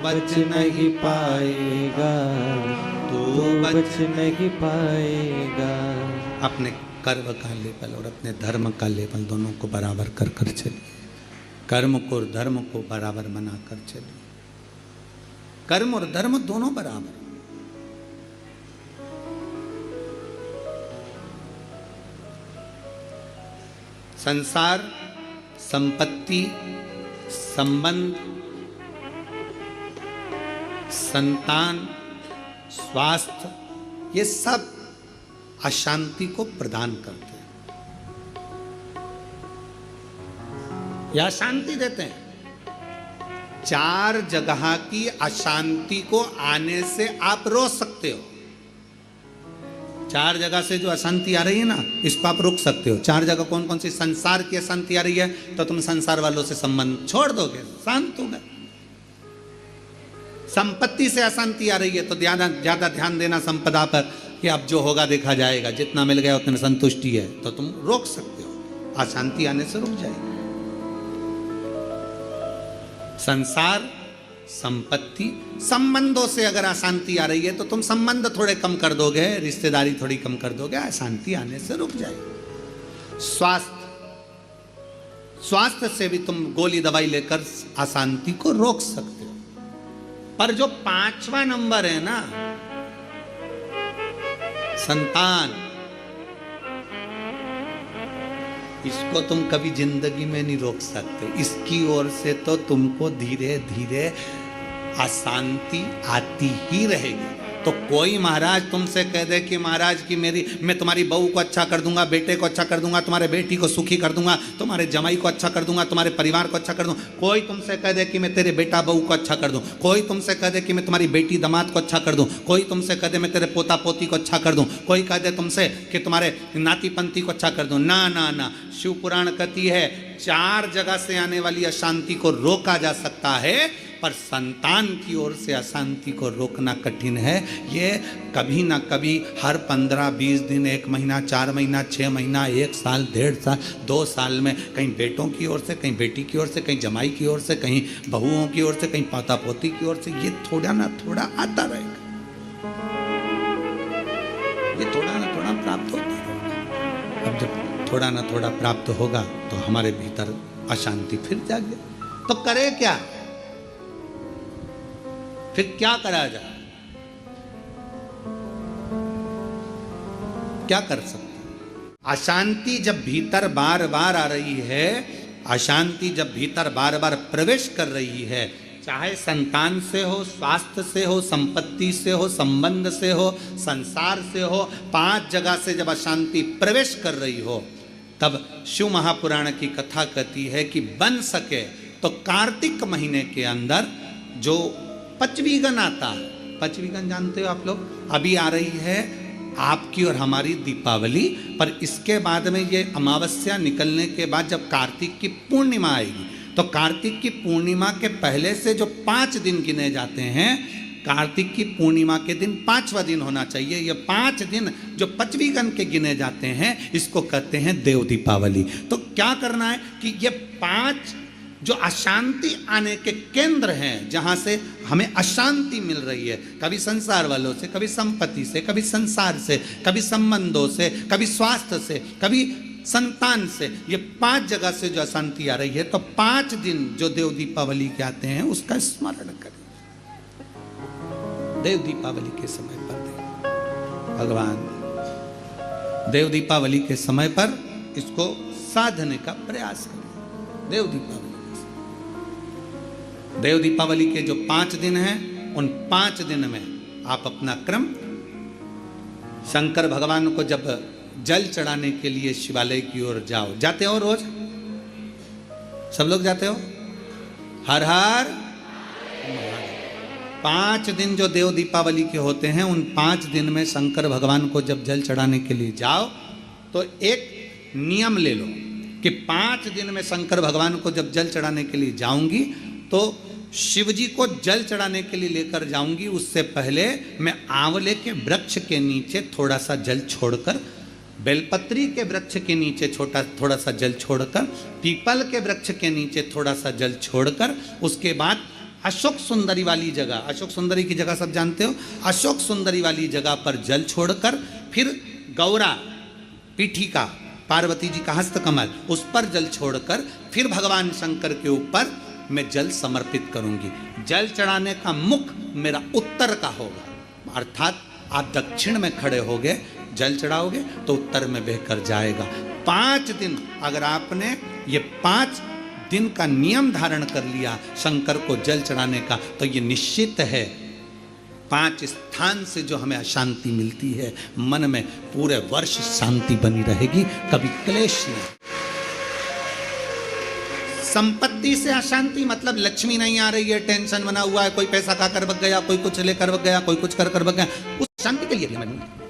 [SPEAKER 2] बच नहीं पाएगा, तू कुछ नहीं पाएगा।
[SPEAKER 1] अपने कर्म का लेवल और अपने धर्म का लेवल दोनों को बराबर कर कर चलिए। कर्म को और धर्म को बराबर बना कर चलिए। कर्म और धर्म दोनों बराबर। संसार, संपत्ति, संबंध, संतान, स्वास्थ्य, ये सब अशांति को प्रदान करते हैं या शांति देते हैं। 4 जगह की अशांति को आने से आप रोक सकते हो। 4 जगह से जो अशांति आ रही है ना, इसको आप रोक सकते हो। 4 जगह कौन कौन सी? संसार की अशांति आ रही है तो तुम संसार वालों से संबंध छोड़ दोगे, शांत हो गए। संपत्ति से अशांति आ रही है तो ज्यादा ध्यान देना संपदा पर कि अब जो होगा देखा जाएगा, जितना मिल गया उतने संतुष्टि है, तो तुम रोक सकते हो। अशांति आने से रुक जाएगी। संसार, संपत्ति, संबंधों से अगर अशांति आ रही है तो तुम संबंध थोड़े कम कर दोगे, रिश्तेदारी थोड़ी कम कर दोगे, अशांति आने से रुक जाएगी। स्वास्थ्य से भी तुम गोली दवाई लेकर अशांति को रोक सकते हो। पर जो 5वां नंबर है ना, संतान, इसको तुम कभी जिंदगी में नहीं रोक सकते। इसकी ओर से तो तुमको धीरे धीरे अशांति आती ही रहेगी। तो कोई महाराज तुमसे कह दे कि महाराज की मैं तुम्हारी बहू को अच्छा कर दूंगा, बेटे को अच्छा कर दूंगा, तुम्हारे बेटी को सुखी कर दूंगा, तुम्हारे जमाई को अच्छा कर दूंगा, तुम्हारे परिवार को अच्छा कर दूंगा। कोई तुमसे कह दे कि मैं तेरे बेटा बहू को अच्छा कर दूं, कोई तुमसे कह दे कि मैं तुम्हारी बेटी दामाद को अच्छा कर दूं, कोई तुमसे कह दे मैं तेरे पोता पोती को अच्छा कर दूं, कोई कह दे तुमसे कि तुम्हारे नाती पंती को अच्छा कर दूं। ना ना ना, शिव पुराण कहती है 4 जगह से आने वाली अशांति को रोका जा सकता है, पर संतान की ओर से अशांति को रोकना कठिन है। ये कभी ना कभी हर 15-20 दिन, 1 महीना, 4 महीना, 6 महीना, 1 साल, 1.5 साल, 2 साल में कहीं बेटों की ओर से, कहीं बेटी की ओर से, कहीं जमाई की ओर से, कहीं बहुओं की ओर से, कहीं पोता पोती की ओर से, ये थोड़ा ना थोड़ा आता रहेगा। ये थोड़ा ना थोड़ा प्राप्त होता रहेगा। अब जब थोड़ा ना थोड़ा प्राप्त होगा तो हमारे भीतर अशांति फिर जागे। तो करे क्या? फिर क्या करा जाए? क्या कर सकते? अशांति जब भीतर बार बार आ रही है, अशांति जब भीतर बार बार प्रवेश कर रही है, चाहे संतान से हो, स्वास्थ्य से हो, संपत्ति से हो, संबंध से हो, संसार से हो, 5 जगह से जब अशांति प्रवेश कर रही हो, तब शिव महापुराण की कथा कहती है कि बन सके तो कार्तिक महीने के अंदर जो पचवीगन आता है, पचवीगन जानते हो आप लोग? अभी आ रही है आपकी और हमारी दीपावली, पर इसके बाद में ये अमावस्या निकलने के बाद जब कार्तिक की पूर्णिमा आएगी, तो कार्तिक की पूर्णिमा के पहले से जो 5 दिन गिने जाते हैं, कार्तिक की पूर्णिमा के दिन 5वां दिन होना चाहिए। ये 5 दिन जो पचवीगन के गिने जाते हैं, इसको कहते हैं देव दीपावली। तो क्या करना है कि ये 5 जो अशांति आने के केंद्र हैं, जहां से हमें अशांति मिल रही है, कभी संसार वालों से, कभी संपत्ति से, कभी संसार से, कभी संबंधों से, कभी स्वास्थ्य से, कभी संतान से, ये 5 जगह से जो अशांति आ रही है, तो 5 दिन जो देव दीपावली के आते हैं उसका स्मरण करें। देव दीपावली के समय पर भगवान देव दीपावली के समय पर इसको साधने का प्रयास करें। देव दीपावली के जो 5 दिन हैं, उन 5 दिन में आप अपना क्रम, शंकर भगवान को जब जल चढ़ाने के लिए शिवालय की ओर जाओ। जाते हो रोज? सब लोग जाते हो? हर हर 5 दिन जो देव दीपावली के होते हैं, उन 5 दिन में शंकर भगवान को जब जल चढ़ाने के लिए जाओ तो एक नियम ले लो कि 5 दिन में शंकर भगवान को जब जल चढ़ाने के लिए जाऊंगी तो शिव जी को जल चढ़ाने के लिए लेकर जाऊंगी, उससे पहले मैं आंवले के वृक्ष के नीचे थोड़ा सा जल छोड़कर, बेलपत्री के वृक्ष के नीचे थोड़ा सा जल छोड़कर, पीपल के वृक्ष के नीचे थोड़ा सा जल छोड़कर, उसके बाद अशोक सुंदरी वाली जगह, अशोक सुंदरी की जगह सब जानते हो, अशोक सुंदरी वाली जगह पर जल छोड़कर फिर गौरा पीठिका पार्वती जी का हस्तकमल उस पर जल छोड़कर फिर भगवान शंकर के ऊपर मैं जल समर्पित करूंगी। जल चढ़ाने का मुख मेरा उत्तर का होगा, अर्थात आप दक्षिण में खड़े होगे जल चढ़ाओगे तो उत्तर में बहकर जाएगा। 5 दिन अगर आपने ये 5 दिन का नियम धारण कर लिया शंकर को जल चढ़ाने का, तो ये निश्चित है 5 स्थान से जो हमें अशांति मिलती है मन में पूरे वर्ष शांति बनी रहेगी, कभी क्लेश नहीं। संपत्ति से अशांति मतलब लक्ष्मी नहीं आ रही है, टेंशन बना हुआ है, कोई पैसा खा कर बग गया, कोई कुछ लेकर बग गया, कोई कुछ कर बग गया, उस शांति के लिए भी हमें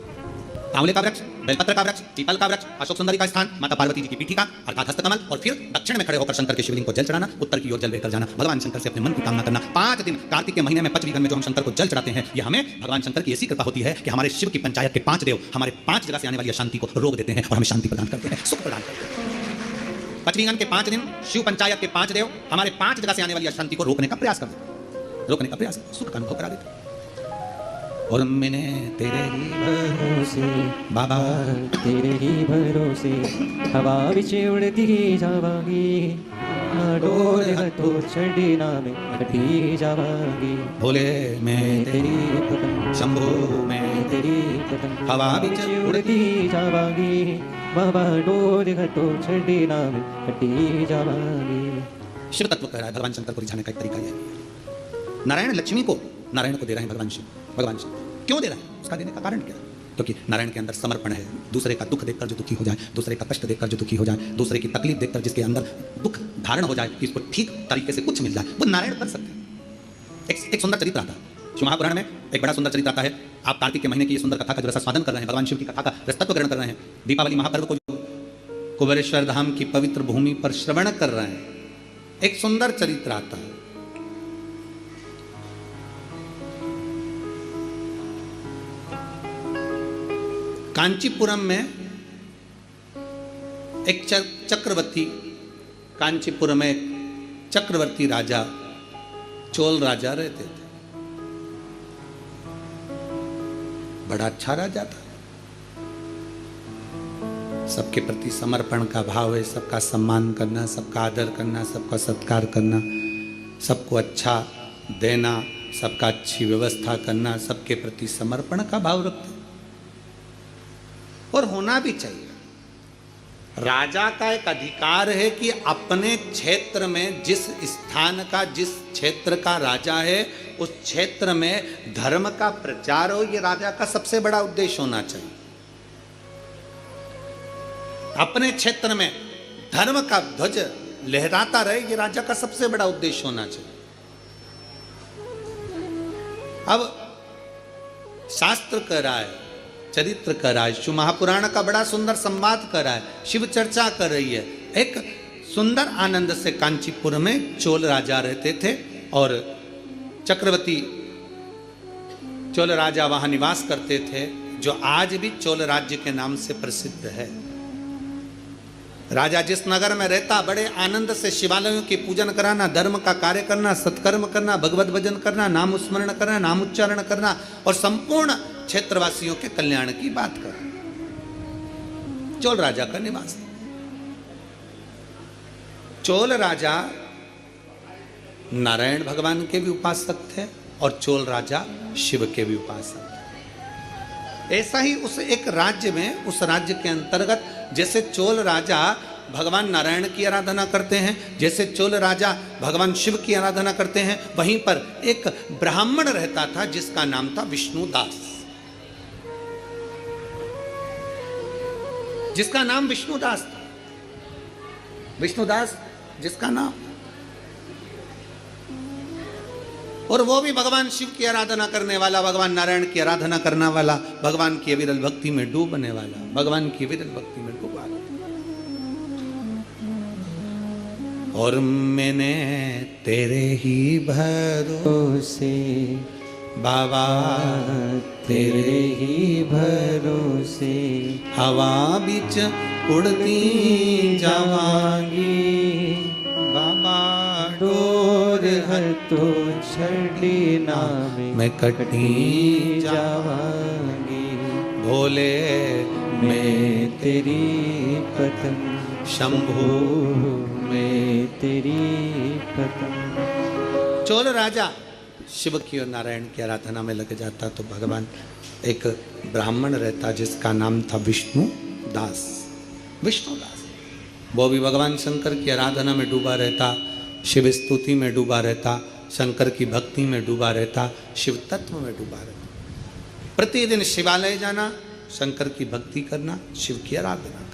[SPEAKER 1] आंवले का वृक्ष, बेलपत्र का वृक्ष, पीपल का वृक्ष, अशोक सुंदरी का स्थान, माता पार्वती जी की पीठिका अर्थात हस्तकमल, और फिर दक्षिण में खड़े होकर शंकर के शिवलिंग को जल चढ़ाना, उत्तर की ओर जल बहकर जाना, भगवान शंकर से अपने मन की कामना करना। 5 दिन कार्तिक के महीने में पंचवीगन में जो हम शंकर को जल चढ़ाते हैं, ये हमें भगवान शंकर की ऐसी कृपा होती है कि हमारे शिव की पंचायत के 5 देव हमारे 5 जगह से आने वाली अशांति को रोक देते हैं और हमें शांति प्रदान करते हैं, सुख प्रदान करते हैं। पंचवीगन के 5 दिन शिव पंचायत के 5 देव हमारे 5 जगह से आने वाली अशांति को रोकने का प्रयास करते हैं, रोकने का प्रयास, सुख का अनुभव करा देते हैं। और मैंने तेरे ही
[SPEAKER 2] भरोसे
[SPEAKER 1] बाबा
[SPEAKER 2] तेरे ही भरोसे हवा विच उड़ती जावांगी, डोर हथो छड़ी नाम कटी जावांगी।
[SPEAKER 1] भोले मैं
[SPEAKER 2] तेरी पतंग
[SPEAKER 1] शंभो मैं
[SPEAKER 2] तेरी पतंग
[SPEAKER 1] हवा विच
[SPEAKER 2] उड़ती जावांगी, बाबा डोर हथो छड़ी नाम कटी जावांगी।
[SPEAKER 1] शिव तत्व कह रहा है भगवान शंकर को रिझाने का एक तरीका यह है। नारायण लक्ष्मी को नारायण को दे रहे हैं भगवान शिव। भगवान शिव क्यों दे रहे हैं, उसका देने का कारण क्या है? क्योंकि नारायण के अंदर समर्पण है। दूसरे का दुख देखकर जो दुखी हो जाए, दूसरे का कष्ट देखकर जो दुखी हो जाए, दूसरे की तकलीफ देखकर जिसके अंदर दुख धारण हो जाए कि इसको ठीक तरीके से कुछ मिल जाए, वो नारायण कर सकते हैं। एक सुंदर चरित्र आता है शिव महापुराण में, एक बड़ा सुंदर चरित्र आता है। आप कार्तिक के महीने की ये सुंदर कथा का जो रसास्वादन कर रहे हैं, भगवान शिव की कथा का रसतत्व ग्रहण कर रहे हैं, दीपावली महापर्व को कुबेरेश्वर धाम की पवित्र भूमि पर श्रवण कर रहे हैं, एक सुंदर चरित्र आता है। कांचीपुरम में एक चक्रवर्ती, कांचीपुरम में एक चक्रवर्ती राजा, चोल राजा रहते थे। बड़ा अच्छा राजा था, सबके प्रति समर्पण का भाव है, सबका सम्मान करना, सबका आदर करना, सबका सत्कार करना, सबको अच्छा देना, सबका अच्छी व्यवस्था करना, सबके प्रति समर्पण का भाव रखते और होना भी चाहिए। राजा का एक अधिकार है कि अपने क्षेत्र में जिस स्थान का, जिस क्षेत्र का राजा है, उस क्षेत्र में धर्म का प्रचार हो, ये राजा का सबसे बड़ा उद्देश्य होना चाहिए। अपने क्षेत्र में धर्म का ध्वज लहराता रहे, ये राजा का सबसे बड़ा उद्देश्य होना चाहिए। अब शास्त्र कह रहा है, चरित्र कर रहा है, शिव महापुराण का बड़ा सुंदर संवाद कर रहा है, शिव चर्चा कर रही है। एक सुंदर आनंद से कांचीपुर में चोल राजा रहते थे और चक्रवर्ती चोल राजा वहां निवास करते थे, जो आज भी चोल राज्य के नाम से प्रसिद्ध है। राजा जिस नगर में रहता, बड़े आनंद से शिवालयों की पूजन कराना, धर्म का कार्य करना, सत्कर्म करना, भगवत भजन करना, नाम स्मरण करना, नाम उच्चारण करना और संपूर्ण क्षेत्रवासियों के कल्याण की बात कर। चोल राजा का निवास। चोल राजा नारायण भगवान के भी उपासक थे और चोल राजा शिव के भी उपासक थे। ऐसा ही उस एक राज्य में, उस राज्य के अंतर्गत जैसे चोल राजा भगवान नारायण की आराधना करते हैं, जैसे चोल राजा भगवान शिव की आराधना करते हैं, वहीं पर एक ब्राह्मण रहता था जिसका नाम था विष्णुदास, जिसका नाम विष्णुदास था। विष्णुदास जिसका नाम, और वो भी भगवान शिव की आराधना करने वाला, भगवान नारायण की आराधना करने वाला, भगवान की विरल भक्ति में डूबने वाला, भगवान की विरल भक्ति में डूबा। और मैंने तेरे ही भरोसे बाबा,
[SPEAKER 2] तेरे ही भरोसे
[SPEAKER 1] हवा बिच उड़ती जावांगी, बाबा
[SPEAKER 2] डोर हथो छड़ी नाम
[SPEAKER 1] मैं कटी
[SPEAKER 2] जावांगी।
[SPEAKER 1] भोले
[SPEAKER 2] मैं तेरी पतंग
[SPEAKER 1] शंभु
[SPEAKER 2] मैं तेरी पतंग।
[SPEAKER 1] चोल राजा शिव की और नारायण की आराधना में लग जाता तो भगवान एक ब्राह्मण रहता जिसका नाम था विष्णु दास। वो भी भगवान शंकर की आराधना में डूबा रहता, शिव स्तुति में डूबा रहता, शंकर की भक्ति में डूबा रहता, शिव तत्व में डूबा रहता। प्रतिदिन शिवालय जाना, शंकर की भक्ति करना, शिव की आराधना करना।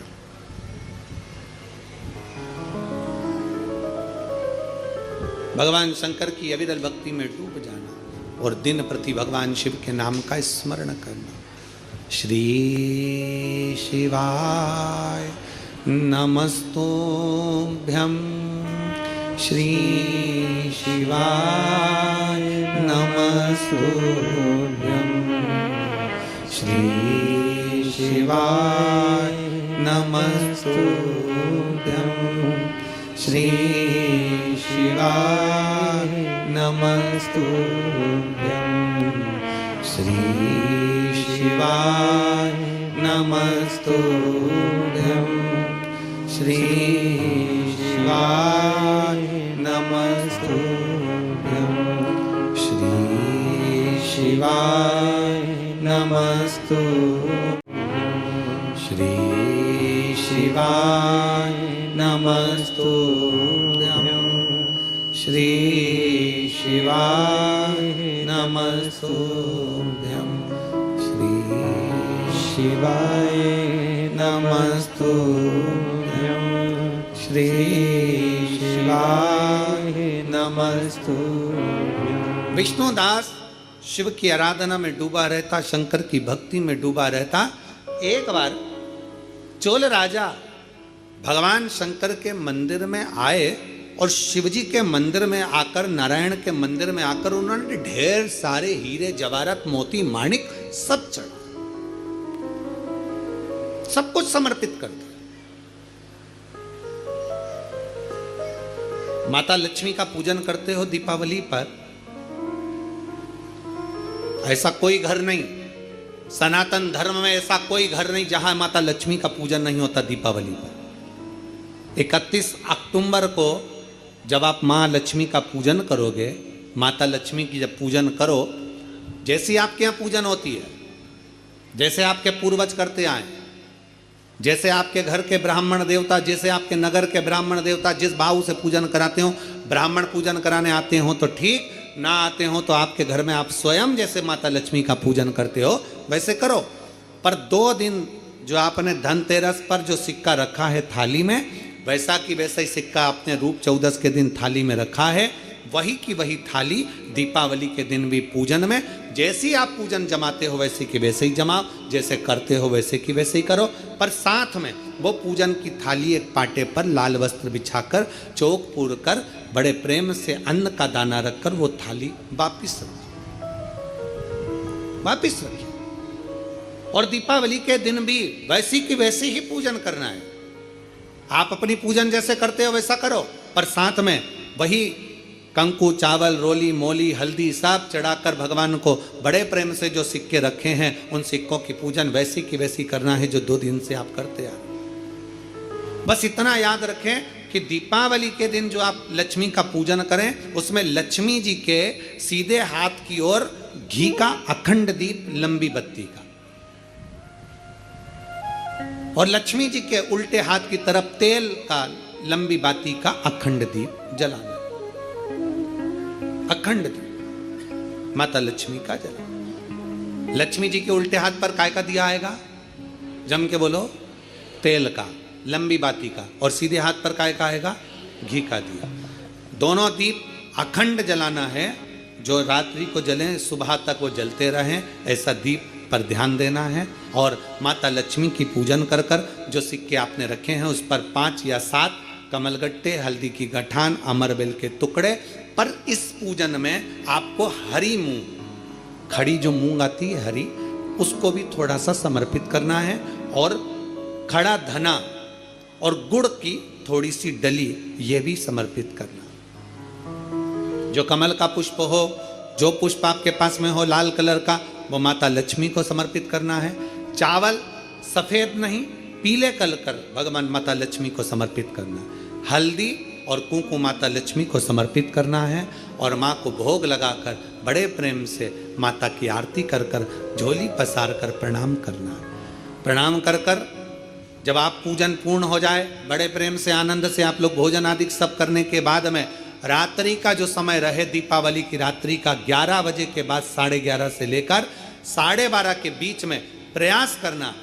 [SPEAKER 1] भगवान शंकर की अविरल भक्ति में डूब जाना और दिन प्रति भगवान शिव के नाम का स्मरण करना। श्री शिवाय नमस्तुभ्यं, श्री शिवाय नमस्तुभ्यं, श्री शिवाय नमस्तुभ्यं, श्री शिवाय नमस्तुभ्यं, श्री शिवाय नमस्तुभ्यं, श्री शिवाय नमस्तुभ्यं, श्री शिवाय नमस्तुभ्यं, श्री शिवाय नमस्तुभ्यं, श्री शिवाय नमस्तुभ्यं, श्री शिवाय नमस्तुभ्यं, श्री शिवाय नमस्तुभ्यं। विष्णुदास शिव की आराधना में डूबा रहता, शंकर की भक्ति में डूबा रहता। एक बार चोल राजा भगवान शंकर के मंदिर में आए और शिवजी के मंदिर में आकर, नारायण के मंदिर में आकर उन्होंने ढेर सारे हीरे जवाहरात मोती माणिक सब चढ़ा, सब कुछ समर्पित कर दिया। माता लक्ष्मी का पूजन करते हो दीपावली पर, ऐसा कोई घर नहीं, सनातन धर्म में ऐसा कोई घर नहीं जहां माता लक्ष्मी का पूजन नहीं होता दीपावली पर। 31 अक्टूबर को जब आप माँ लक्ष्मी का पूजन करोगे, माता लक्ष्मी की जब पूजन करो, जैसी आपके यहाँ पूजन होती है, जैसे आपके पूर्वज करते आए, जैसे आपके घर के ब्राह्मण देवता, जैसे आपके नगर के ब्राह्मण देवता जिस भाव से पूजन कराते हो, ब्राह्मण पूजन कराने आते हो तो ठीक, ना आते हो तो आपके घर में आप स्वयं जैसे माता लक्ष्मी का पूजन करते हो वैसे करो। पर 2 दिन जो आपने धनतेरस पर जो सिक्का रखा है थाली में, वैसा की वैसा ही सिक्का आपने रूप 14 के दिन थाली में रखा है, वही की वही थाली दीपावली के दिन भी पूजन में जैसी आप पूजन जमाते हो वैसे की वैसे ही जमाओ, जैसे करते हो वैसे की वैसे ही करो। पर साथ में वो पूजन की थाली एक पाटे पर लाल वस्त्र बिछाकर, चौक पूर कर, बड़े प्रेम से अन्न का दाना रखकर वो थाली वापिस रखिए। और दीपावली के दिन भी वैसी की वैसे ही पूजन करना है। आप अपनी पूजन जैसे करते हो वैसा करो, पर साथ में वही कंकु, चावल, रोली, मोली, हल्दी सब चढ़ाकर भगवान को बड़े प्रेम से जो सिक्के रखे हैं उन सिक्कों की पूजन वैसी की वैसी करना है जो 2 दिन से आप करते आ। बस इतना याद रखें कि दीपावली के दिन जो आप लक्ष्मी का पूजन करें, उसमें लक्ष्मी जी के सीधे हाथ की ओर घी का अखंड दीप, लंबी बत्ती का, और लक्ष्मी जी के उल्टे हाथ की तरफ तेल का लंबी बाती का अखंड दीप जलाना। अखंड दीप माता लक्ष्मी का जलाना। लक्ष्मी जी के उल्टे हाथ पर काय का दिया आएगा? जम के बोलो, तेल का, लंबी बाती का, और सीधे हाथ पर काय का आएगा? घी का दिया। दोनों दीप अखंड जलाना है, जो रात्रि को जलें सुबह तक वो जलते रहें, ऐसा दीप पर ध्यान देना है। और माता लक्ष्मी की पूजन कर कर जो सिक्के आपने रखे हैं उस पर 5 या 7 कमलगट्टे, हल्दी की गठान, अमरबेल के टुकड़े। पर इस पूजन में आपको हरी मूंग, खड़ी जो मूंग आती है हरी, उसको भी थोड़ा सा समर्पित करना है, और खड़ा धना और गुड़ की थोड़ी सी डली ये भी समर्पित करना। जो कमल का पुष्प हो, जो पुष्प आपके पास में हो लाल कलर का, वो माता लक्ष्मी को समर्पित करना है। चावल सफेद नहीं, पीले कलर कर भगवान माता लक्ष्मी को समर्पित करना है। हल्दी और कुंकुम माता लक्ष्मी को समर्पित करना है और माँ को भोग लगाकर बड़े प्रेम से माता की आरती कर कर झोली पसार कर प्रणाम करना है। प्रणाम कर कर जब आप पूजन पूर्ण हो जाए, बड़े प्रेम से आनंद से आप लोग भोजन आदि सब करने के बाद में रात्रि का जो समय रहे, दीपावली की रात्रि का 11 बजे के बाद 11:30 से लेकर 12:30 के बीच में प्रयास करना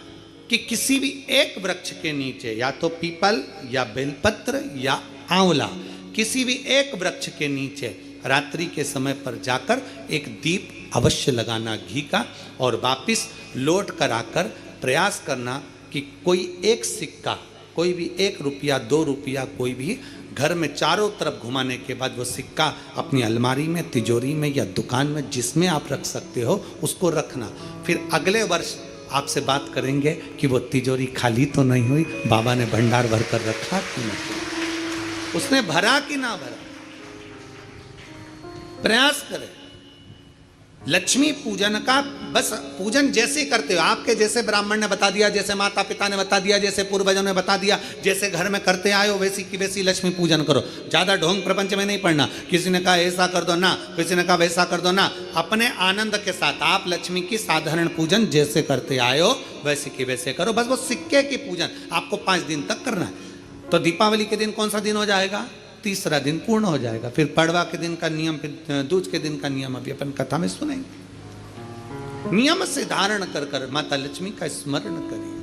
[SPEAKER 1] कि किसी भी एक वृक्ष के नीचे, या तो पीपल या बेलपत्र या आंवला, किसी भी एक वृक्ष के नीचे रात्रि के समय पर जाकर एक दीप अवश्य लगाना घी का, और वापिस लौट कर आकर प्रयास करना कि कोई एक सिक्का, कोई भी 1 रुपया 2 रुपया, कोई भी घर में चारों तरफ घुमाने के बाद वो सिक्का अपनी अलमारी में, तिजोरी में या दुकान में जिसमें आप रख सकते हो उसको रखना। फिर अगले वर्ष आपसे बात करेंगे कि वो तिजोरी खाली तो नहीं हुई, बाबा ने भंडार भर कर रखा कि नहीं, उसने भरा कि ना भरा। प्रयास करें। लक्ष्मी पूजन का बस पूजन जैसे ही करते हो, आपके जैसे ब्राह्मण ने बता दिया, जैसे माता पिता ने बता दिया, जैसे पूर्वजों ने बता दिया, जैसे घर में करते आए हो वैसी की वैसी लक्ष्मी पूजन करो। ज़्यादा ढोंग प्रपंच में नहीं पड़ना, किसी ने कहा ऐसा कर दो ना, किसी ने कहा वैसा कर दो ना। अपने आनंद के साथ आप लक्ष्मी की साधारण पूजन जैसे करते आए हो वैसे की वैसे करो। बस वो सिक्के की पूजन आपको 5 दिन तक करना है। तो दीपावली के दिन कौन सा दिन हो जाएगा? तीसरा दिन पूर्ण हो जाएगा। फिर पड़वा के दिन का नियम, फिर दूज के दिन का नियम अभी अपन कथा में सुनेंगे। नियम से धारण कर कर माता लक्ष्मी का स्मरण करिए।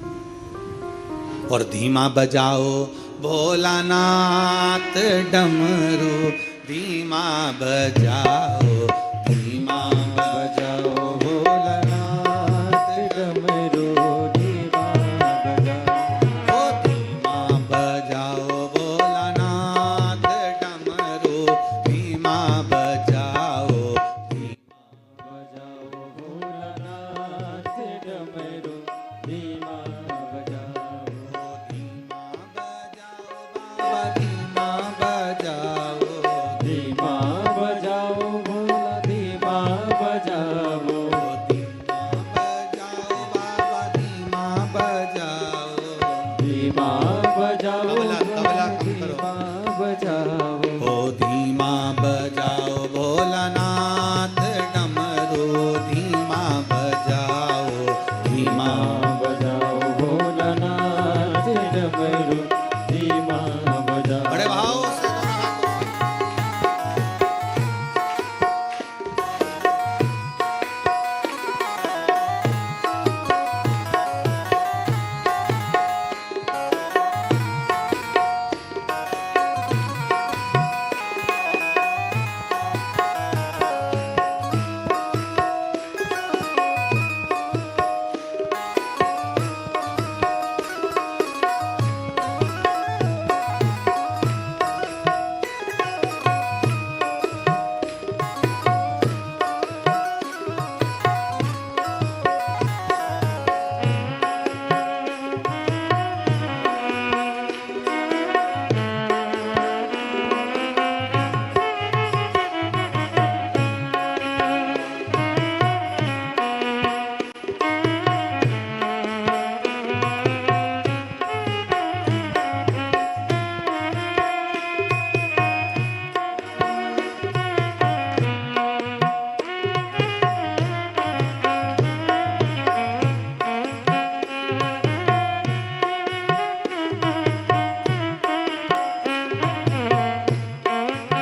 [SPEAKER 1] और धीमा बजाओ भोलानाथ डमरू, धीमा बजाओ, धीमा
[SPEAKER 2] बजाओ भोलानाथ डमरू, धीमा बजाओ,
[SPEAKER 1] ओ धीमा बजाओ भोलानाथ डमरू, धीमा बजाओ,
[SPEAKER 2] बजाओ भोलानाथ डमरू, धीमा बजाओ,
[SPEAKER 1] धीमा बजाओ,
[SPEAKER 2] धीमा बजाओ भोला, धीमा बजाओ,
[SPEAKER 1] धीमा बजाओ,
[SPEAKER 2] धीमा बजाओ,
[SPEAKER 1] तबला, तबला कम करो।
[SPEAKER 2] धीमा बजाओ,
[SPEAKER 1] ओ धीमा बजाओ भोलानाथ डमरू, धीमा बजाओ, धीमा
[SPEAKER 2] बजाओ भोलानाथ डमरू, धीमा बजाओ।
[SPEAKER 1] बड़े भाव से दोनों हाथों से।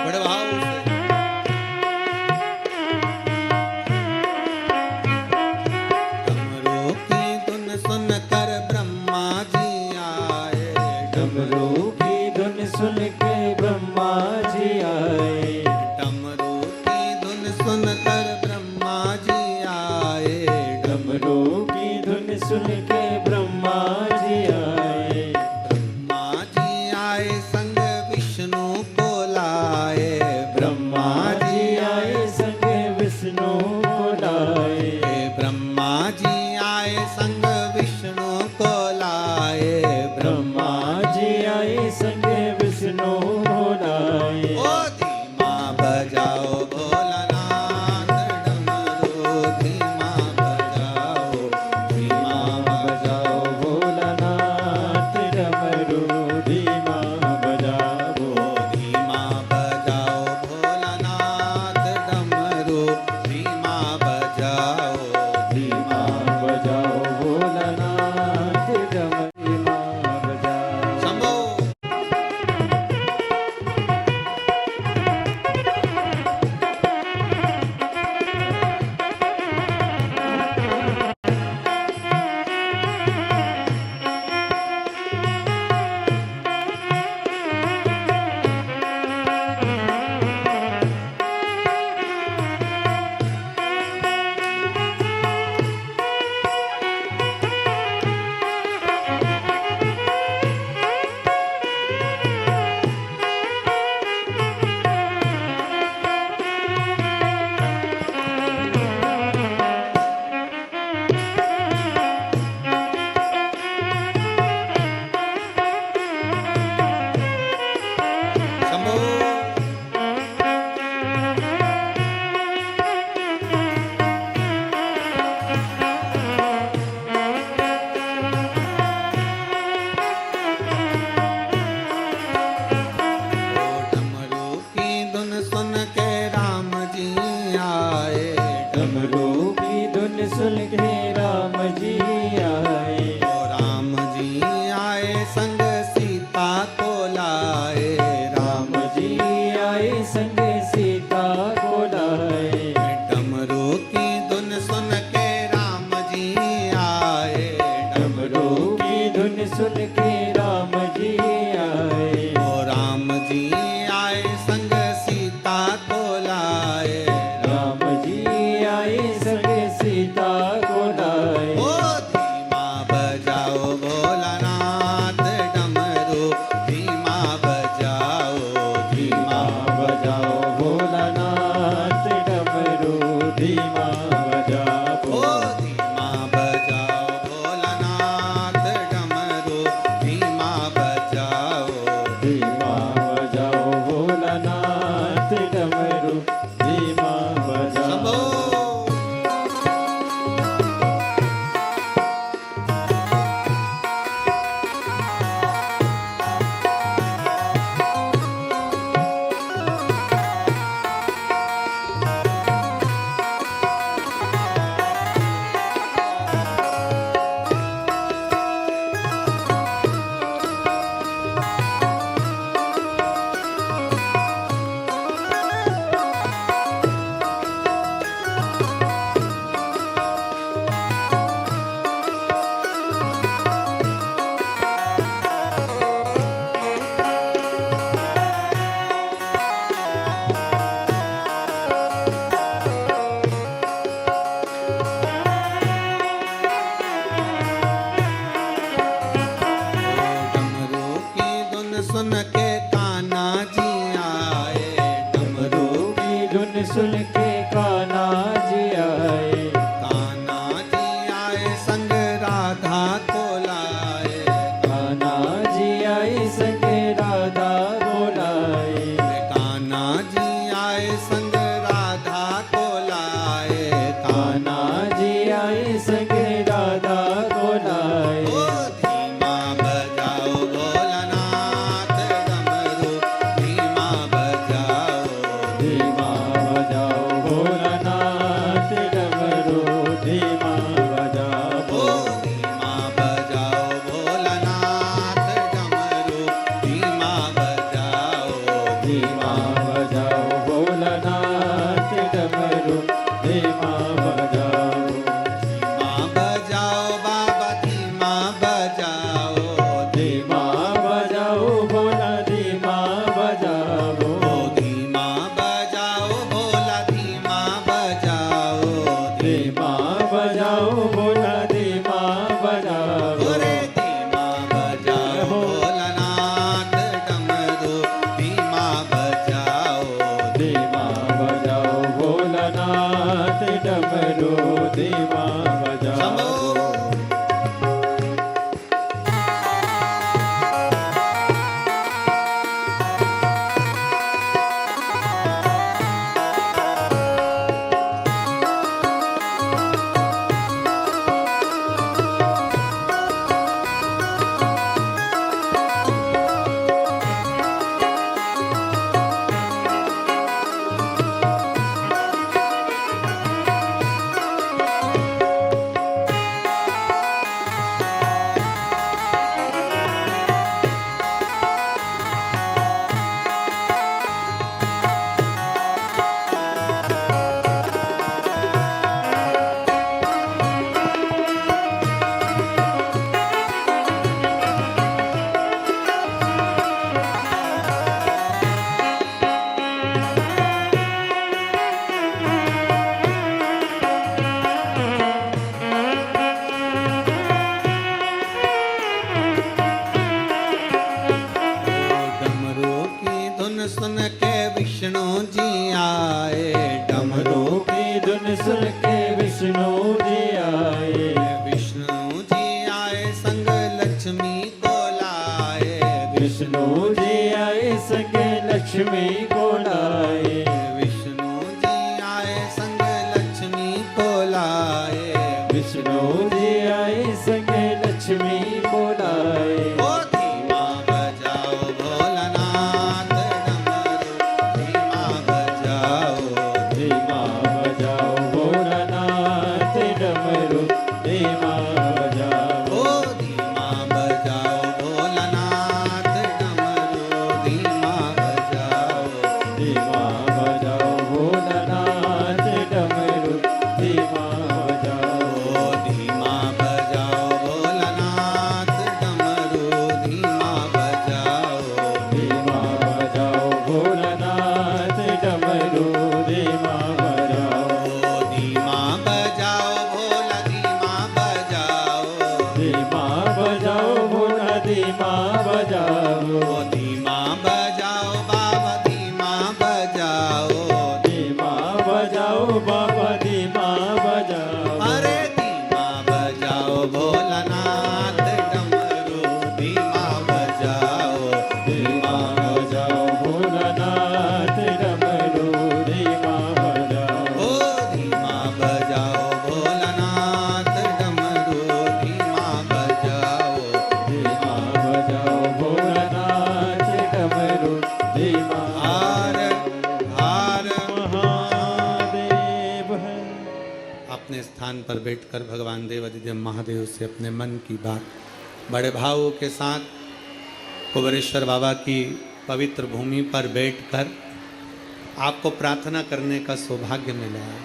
[SPEAKER 1] बड़े भाव से। डमरू की धुन सुनकर ब्रह्मा जी आए,
[SPEAKER 2] डमरू की धुन सुन के ब्रह्मा जी आए,
[SPEAKER 1] डमरू की धुन सुनकर ब्रह्मा जी आए,
[SPEAKER 2] डमरू की धुन सुन के ब्रह्मा जी आए,
[SPEAKER 1] ब्रह्मा जी आए संग विष्णु को लाए,
[SPEAKER 2] ब्रह्मा जी आए संग विष्णु को लाए,
[SPEAKER 1] ब्रह्मा जी आए संग विष्णु को लाए,
[SPEAKER 2] ब्रह्मा जी आए संग विष्णु को लाए।
[SPEAKER 1] ओ धीमा बजाओ
[SPEAKER 2] सुन के राम जी आए।
[SPEAKER 1] ओ राम जी आए संग सीता को लाए।
[SPEAKER 2] राम जी आए संग सीता को लाए।
[SPEAKER 1] डमरू की धुन सुन के राम जी आए।
[SPEAKER 2] डमरू की धुन सुन के राम जी आए।
[SPEAKER 1] ओ राम जी आए संग सीता को लाए।
[SPEAKER 2] राम जी आए संग सीता को लाए।
[SPEAKER 1] ओ धीमा बजाओ भोलानाथ डमरू धीमा बजाओ धीमा
[SPEAKER 2] बजाओ भोलानाथ डमरू धीमा बजाओ।
[SPEAKER 1] ओ धीमा बजाओ भोलानाथ डमरू धीमा बजाओ।
[SPEAKER 2] धीमा बजाओ भोलानाथ डमरू धीमा बजाओ।
[SPEAKER 1] शंभो डमरू की धुन सुन के कान्हा जी आए। डमरू
[SPEAKER 2] की धुन सुन के कान्हा जी आए।
[SPEAKER 1] कान्हा जी आए संग राधा को लाए।
[SPEAKER 2] कान्हा जी आए संग राधा को लाए।
[SPEAKER 1] कान्हा जी आए संग राधा को लाए।
[SPEAKER 2] कान्हा जी आए संग राधा को लाए।
[SPEAKER 1] ओ धीमा बजाओ भोलानाथ डमरू धीमा बजाओ।
[SPEAKER 2] धीमा बजाओ भोलानाथ डमरू धीमा बजाओ।
[SPEAKER 1] ओ धीमा बजाओ भोलानाथ डमरू धीमा बजाओ।
[SPEAKER 2] धीमा बजाओ भोलानाथ डमरू धीमा बजाओ।
[SPEAKER 1] धीमा बजाओ बाबा धीमा बजाओ।
[SPEAKER 2] धीमा बजाओ भोला धीमा बजाओ।
[SPEAKER 1] ओ धीमा बजाओ भोला धीमा बजाओ।
[SPEAKER 2] धीमा बजाओ भोला धीमा बजाओ।
[SPEAKER 1] ओरे धीमा बजाओ भोलानाथ डमरू धीमा बजाओ।
[SPEAKER 2] धीमा बजाओ भोलानाथ डमरू धीमा बजाओ।
[SPEAKER 1] शंभो सुन के विष्णु जी आए।
[SPEAKER 2] डमरू की धुन सुन के विष्णु जी आए।
[SPEAKER 1] विष्णु जी आए संग लक्ष्मी को लाए।
[SPEAKER 2] विष्णु जी आए संग लक्ष्मी को लाए।
[SPEAKER 1] विष्णु जी आए संग लक्ष्मी को लाए।
[SPEAKER 2] विष्णु जी आए संग लक्ष्मी को लाए।
[SPEAKER 1] ओ धीमा बजाओ भोलानाथ डमरू धीमा बजाओ।
[SPEAKER 2] धीमा बजाओ भोलानाथ डमरू धीमा बजाओ
[SPEAKER 1] ओ धीमा बजाओ भोलानाथ डमरू धीमा बजाओ
[SPEAKER 2] धीमा बजाओ भोलानाथ डमरू धीमा बजाओ
[SPEAKER 1] ओ धीमा बजाओ भोलानाथ डमरू धीमा बजाओ
[SPEAKER 2] धीमा बजाओ भोलानाथ डमरू धीमा बजाओ
[SPEAKER 1] ओ धीमा बजाओ भोला धीमा बजाओ
[SPEAKER 2] धीमा बजाओ भोला धीमा बजाओ
[SPEAKER 1] ओ धीमा बजाओ बाबा धीमा बजाओ
[SPEAKER 2] धीमा बजाओ बाबा धीमा बजाओ
[SPEAKER 1] अरे धीमा बजाओ भोलानाथ डमरू धीमा बजाओ
[SPEAKER 2] धीमा बजाओ भोलानाथ डमरू धीमा बजाओ
[SPEAKER 1] ओ धीमा बजाओ भोलानाथ डमरू धीमा बजाओ
[SPEAKER 2] धीमा बजाओ भोलानाथ डमरू धीमा
[SPEAKER 1] हार हार
[SPEAKER 2] महादेव है।
[SPEAKER 1] अपने स्थान पर बैठकर भगवान देवादिदेव महादेव से अपने मन की बात बड़े भावों के साथ कुबेरेश्वर बाबा की पवित्र भूमि पर बैठकर आपको प्रार्थना करने का सौभाग्य मिला है।